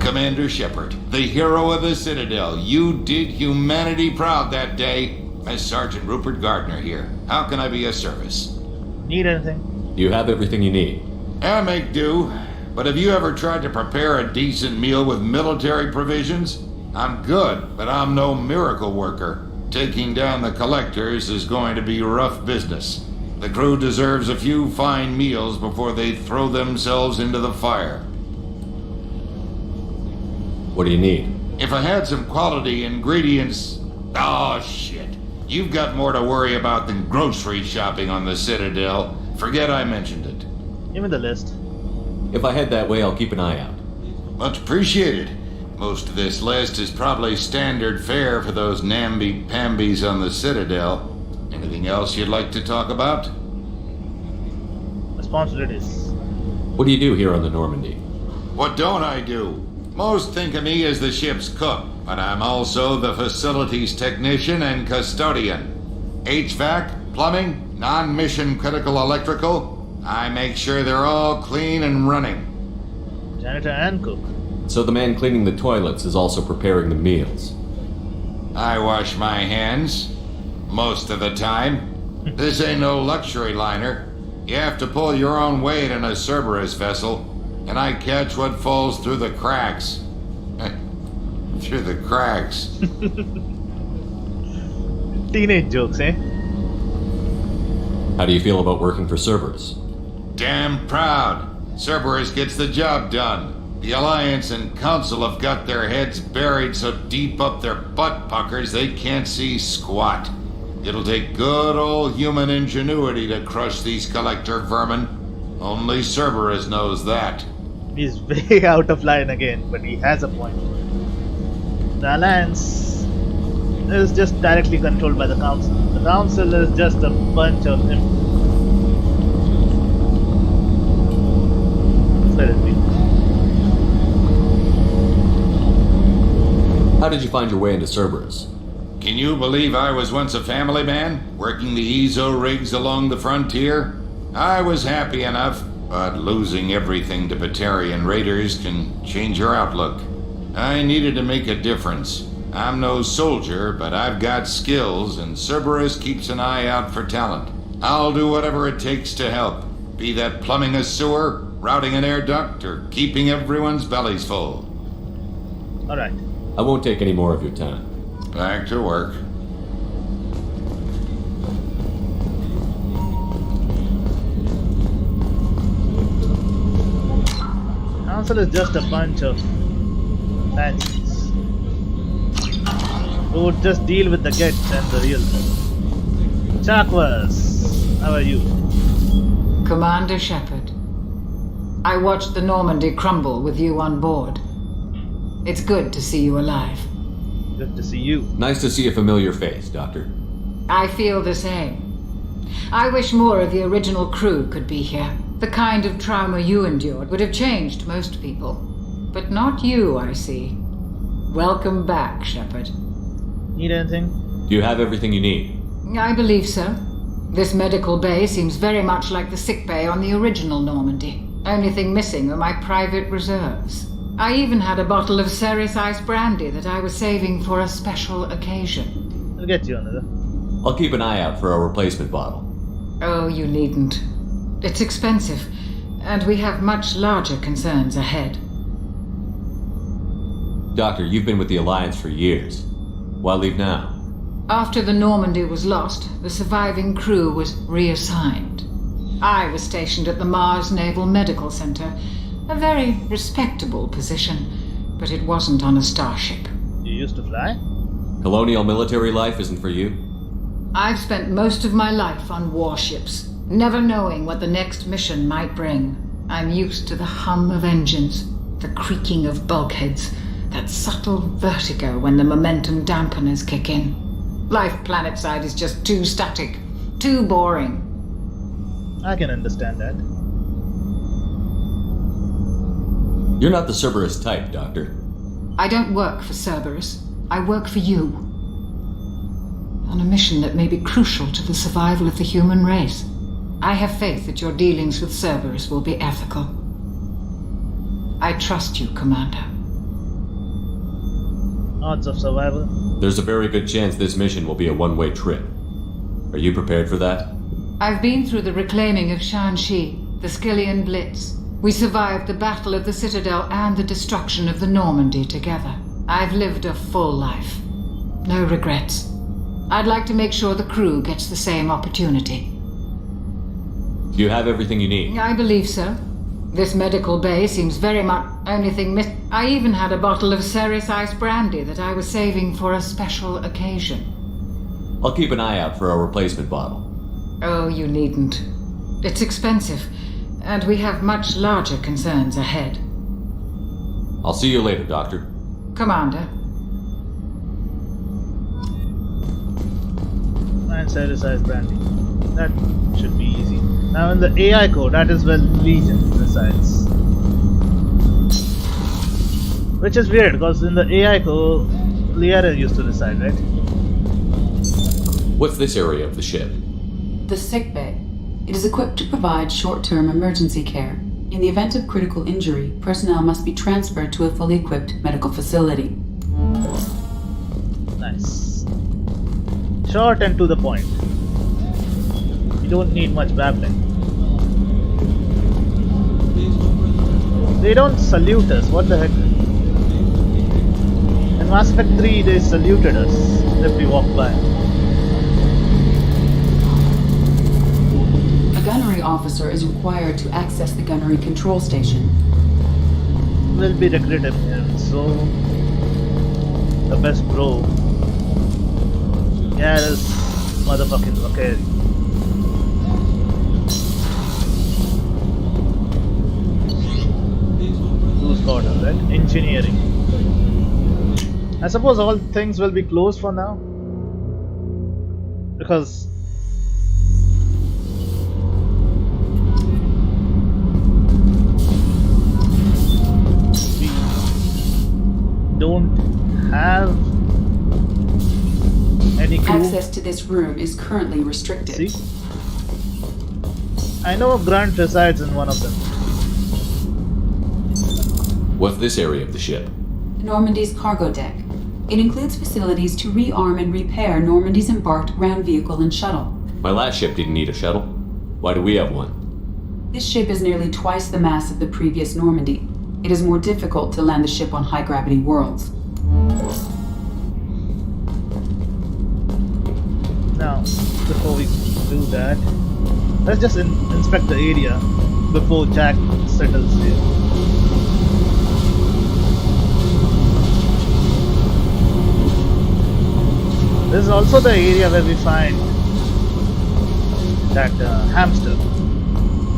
Commander Shepard, the hero of the Citadel, you did humanity proud that day. As Sergeant Rupert Gardner here. How can I be of service? Need anything? You have everything you need. I make do. But have you ever tried to prepare a decent meal with military provisions? I'm good, but I'm no miracle worker. Taking down the collectors is going to be rough business. The crew deserves a few fine meals before they throw themselves into the fire. What do you need? If I had some quality ingredients... Oh, shit. You've got more to worry about than grocery shopping on the Citadel. Forget I mentioned it. Give me the list. If I head that way, I'll keep an eye out. Much appreciated. Most of this list is probably standard fare for those namby-pambies on the Citadel. Anything else you'd like to talk about? Responsibilities. What do you do here on the Normandy? What don't I do? Most think of me as the ship's cook, but I'm also the facilities technician and custodian. HVAC, plumbing, non-mission critical electrical. I make sure they're all clean and running. Janitor and cook. So the man cleaning the toilets is also preparing the meals. I wash my hands. Most of the time. This ain't no luxury liner. You have to pull your own weight in a Cerberus vessel. And I catch what falls through the cracks. Through the cracks. Teenage jokes, eh? How do you feel about working for Cerberus? Damn proud. Cerberus gets the job done. The Alliance and Council have got their heads buried so deep up their butt puckers they can't see squat. It'll take good old human ingenuity to crush these collector vermin. Only Cerberus knows that. He's way out of line again, but he has a point. The Alliance is just directly controlled by the Council. The Council is just a bunch of let it be. How did you find your way into Cerberus? Can you believe I was once a family man, working the EZO rigs along the frontier? I was happy enough, but losing everything to Batarian raiders can change your outlook. I needed to make a difference. I'm no soldier, but I've got skills, and Cerberus keeps an eye out for talent. I'll do whatever it takes to help, be that plumbing a sewer, routing an air duct, or keeping everyone's bellies full. Alright. I won't take any more of your time. Back to work. Council is just a bunch of fancies who would just deal with the gets and the real thing. Chakwas, how are you? Commander Shepard, I watched the Normandy crumble with you on board. It's good to see you alive. Good to see you. Nice to see a familiar face, Doctor. I feel the same. I wish more of the original crew could be here. The kind of trauma you endured would have changed most people. But not you, I see. Welcome back, Shepard. Need anything? Do you have everything you need? I believe so. This medical bay seems very much like the sick bay on the original Normandy. Only thing missing are my private reserves. I even had a bottle of Ceres Ice brandy that I was saving for a special occasion. I'll get you another. I'll keep an eye out for a replacement bottle. Oh, you needn't. It's expensive, and we have much larger concerns ahead. Doctor, you've been with the Alliance for years. Why leave now? After the Normandy was lost, the surviving crew was reassigned. I was stationed at the Mars Naval Medical Center, a very respectable position, but it wasn't on a starship. You used to fly? Colonial military life isn't for you? I've spent most of my life on warships, never knowing what the next mission might bring. I'm used to the hum of engines, the creaking of bulkheads, that subtle vertigo when the momentum dampeners kick in. Life planetside is just too static, too boring. I can understand that. You're not the Cerberus type, Doctor. I don't work for Cerberus. I work for you. On a mission that may be crucial to the survival of the human race. I have faith that your dealings with Cerberus will be ethical. I trust you, Commander. Odds of survival? There's a very good chance this mission will be a one-way trip. Are you prepared for that? I've been through the reclaiming of Shanxi, the Skillian Blitz. We survived the Battle of the Citadel and the destruction of the Normandy together. I've lived a full life. No regrets. I'd like to make sure the crew gets the same opportunity. Do you have everything you need? I believe so. This medical bay seems very much only thing missed. I even had a bottle of Ceres Ice brandy that I was saving for a special occasion. I'll keep an eye out for a replacement bottle. Oh, you needn't. It's expensive, and we have much larger concerns ahead. I'll see you later, Doctor. Commander. And Ceres Ice brandy. That should be easy. Now in the AI core, that is where Legion resides. Which is weird, because in the AI core, Liara used to reside, right? What's this area of the ship? The sick bay. It is equipped to provide short-term emergency care. In the event of critical injury, personnel must be transferred to a fully equipped medical facility. Nice. Short and to the point. You don't need much babbling. They don't salute us, what the heck? In Mass Effect 3 they saluted us if we walked by. officer is required to access the gunnery control station. Will be recruited here, so the best bro. Yeah, this motherfucking okay. Who's got it, right? Engineering. I suppose all things will be closed for now. Because we don't have any crew. Access to this room is currently restricted. See? I know Grant resides in one of them. What's this area of the ship? Normandy's cargo deck. It includes facilities to rearm and repair Normandy's embarked ground vehicle and shuttle. My last ship didn't need a shuttle. Why do we have one? This ship is nearly twice the mass of the previous Normandy. It is more difficult to land the ship on high-gravity worlds. Now, before we do that, let's just inspect the area before Jack settles here. This is also the area where we find that hamster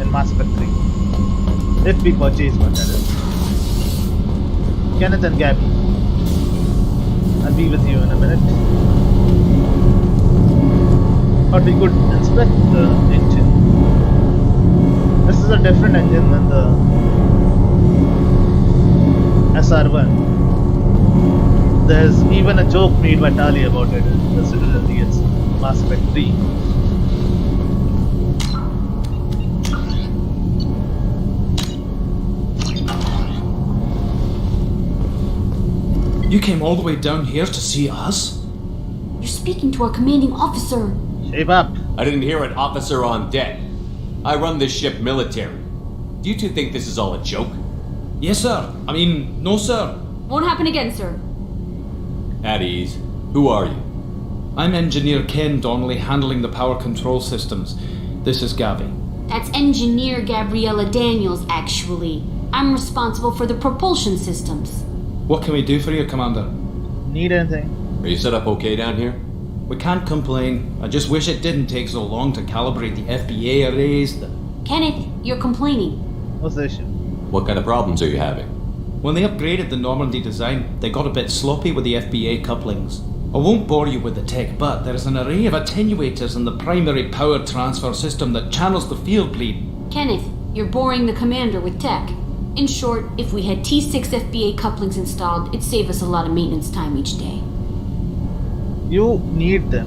in Mass Effect 3. If we purchase one, that is. Kenneth and Gabby, I'll be with you in a minute. But we could inspect the engine. This is a different engine than the SR1. There's even a joke made by Tali about it, considering it's Mass Effect 3. You came all the way down here to see us? You're speaking to our commanding officer. Shape up. I didn't hear an officer on deck. I run this ship military. Do you two think this is all a joke? Yes, sir. I mean, no, sir. Won't happen again, sir. At ease. Who are you? I'm Engineer Ken Donnelly, handling the power control systems. This is Gabby. That's Engineer Gabriella Daniels, actually. I'm responsible for the propulsion systems. What can we do for you, Commander? Need anything? Are you set up okay down here? We can't complain. I just wish it didn't take so long to calibrate the FBA arrays. Kenneth, you're complaining. What's the issue? What kind of problems are you having? When they upgraded the Normandy design, they got a bit sloppy with the FBA couplings. I won't bore you with the tech, but there is an array of attenuators in the primary power transfer system that channels the field bleed. Kenneth, you're boring the commander with tech. In short, if we had T6 FBA couplings installed, it'd save us a lot of maintenance time each day. You need them.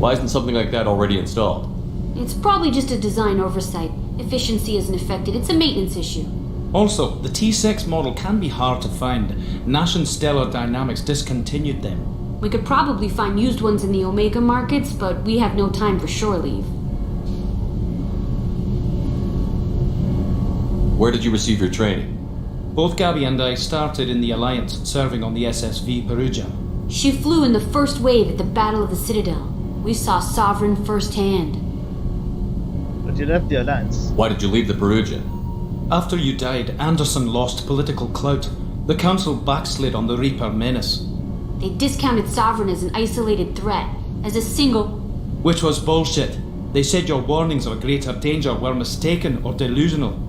Why isn't something like that already installed? It's probably just a design oversight. Efficiency isn't affected. It's a maintenance issue. Also, the T6 model can be hard to find. Nash and Stellar Dynamics discontinued them. We could probably find used ones in the Omega markets, but we have no time for shore leave. Where did you receive your training? Both Gabby and I started in the Alliance, serving on the SSV Perugia. She flew in the first wave at the Battle of the Citadel. We saw Sovereign firsthand. But you left the Alliance. Why did you leave the Perugia? After you died, Anderson lost political clout. The Council backslid on the Reaper menace. They discounted Sovereign as an isolated threat, as a single... Which was bullshit. They said your warnings of a greater danger were mistaken or delusional.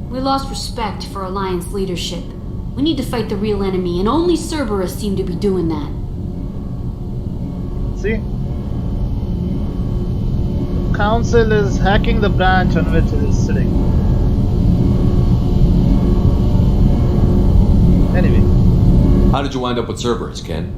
We lost respect for Alliance leadership. We need to fight the real enemy, and only Cerberus seem to be doing that. See? The Council is hacking the branch on which it is sitting. Anyway. How did you wind up with Cerberus, Ken?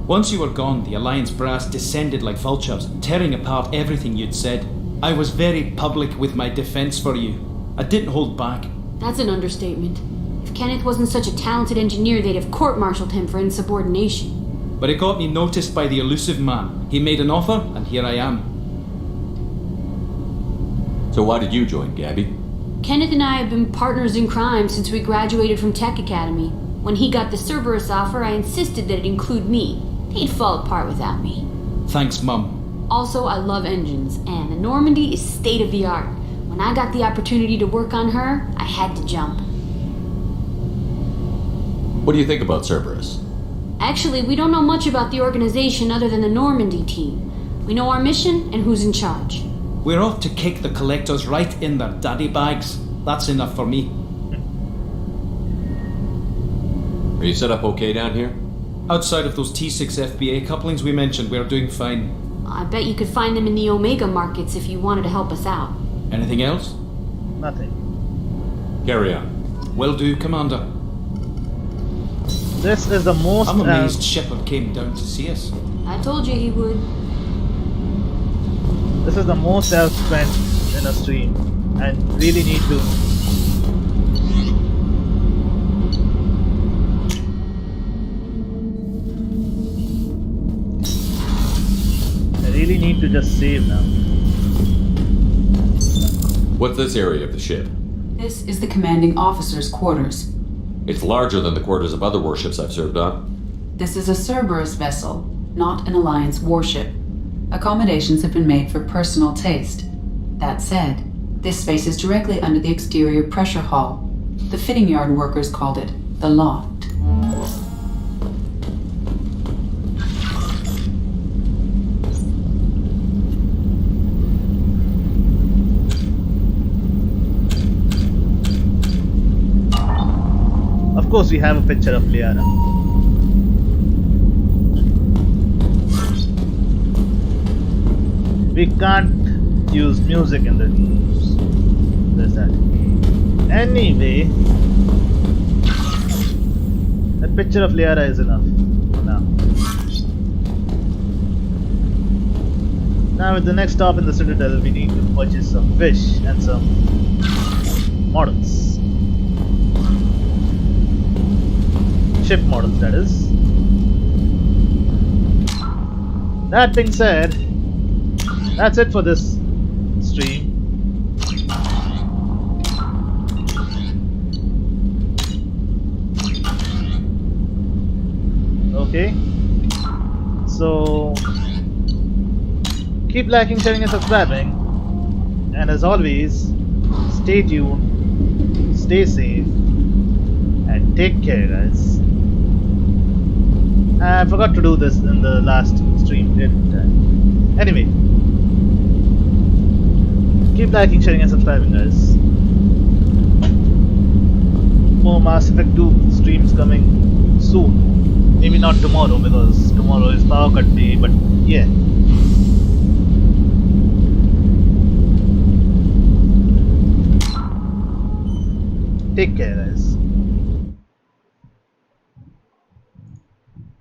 Once you were gone, the Alliance brass descended like vultures, tearing apart everything you'd said. I was very public with my defense for you. I didn't hold back. That's an understatement. If Kenneth wasn't such a talented engineer, they'd have court-martialed him for insubordination. But it got me noticed by the elusive man. He made an offer, and here I am. So why did you join, Gabby? Kenneth and I have been partners in crime since we graduated from Tech Academy. When he got the Cerberus offer, I insisted that it include me. He'd fall apart without me. Thanks, Mum. Also, I love engines, and the Normandy is state-of-the-art. When I got the opportunity to work on her, I had to jump. What do you think about Cerberus? Actually, we don't know much about the organization other than the Normandy team. We know our mission and who's in charge. We're off to kick the collectors right in their daddy bags. That's enough for me. Are you set up okay down here? Outside of those T6 FBA couplings we mentioned, we're doing fine. I bet you could find them in the Omega markets if you wanted to help us out. Anything else? Nothing. Carry on. Will do, Commander. This is the most... I'm amazed Shepard came down to see us. I told you he would. This is the most I've spent in a stream, and really need to... I really need to just save now. What's this area of the ship? This is the commanding officer's quarters. It's larger than the quarters of other warships I've served on. This is a Cerberus vessel, not an Alliance warship. Accommodations have been made for personal taste. That said, this space is directly under the exterior pressure hull. The fitting yard workers called it the loft. Of course, we have a picture of Liara. We can't use music in the news. There's that. Anyway, that picture of Liara is enough for now. Now, at the next stop in the Citadel, we need to purchase some fish and some models. Ship models, that is. That being said, that's it for this stream. Okay, so keep liking, sharing and subscribing, and as always, stay tuned, stay safe, and take care, guys. I forgot to do this in the last stream, didn't I? Anyway, keep liking, sharing and subscribing, guys. More Mass Effect 2 streams coming soon. Maybe not tomorrow, because tomorrow is power cut day, but yeah. Take care, guys.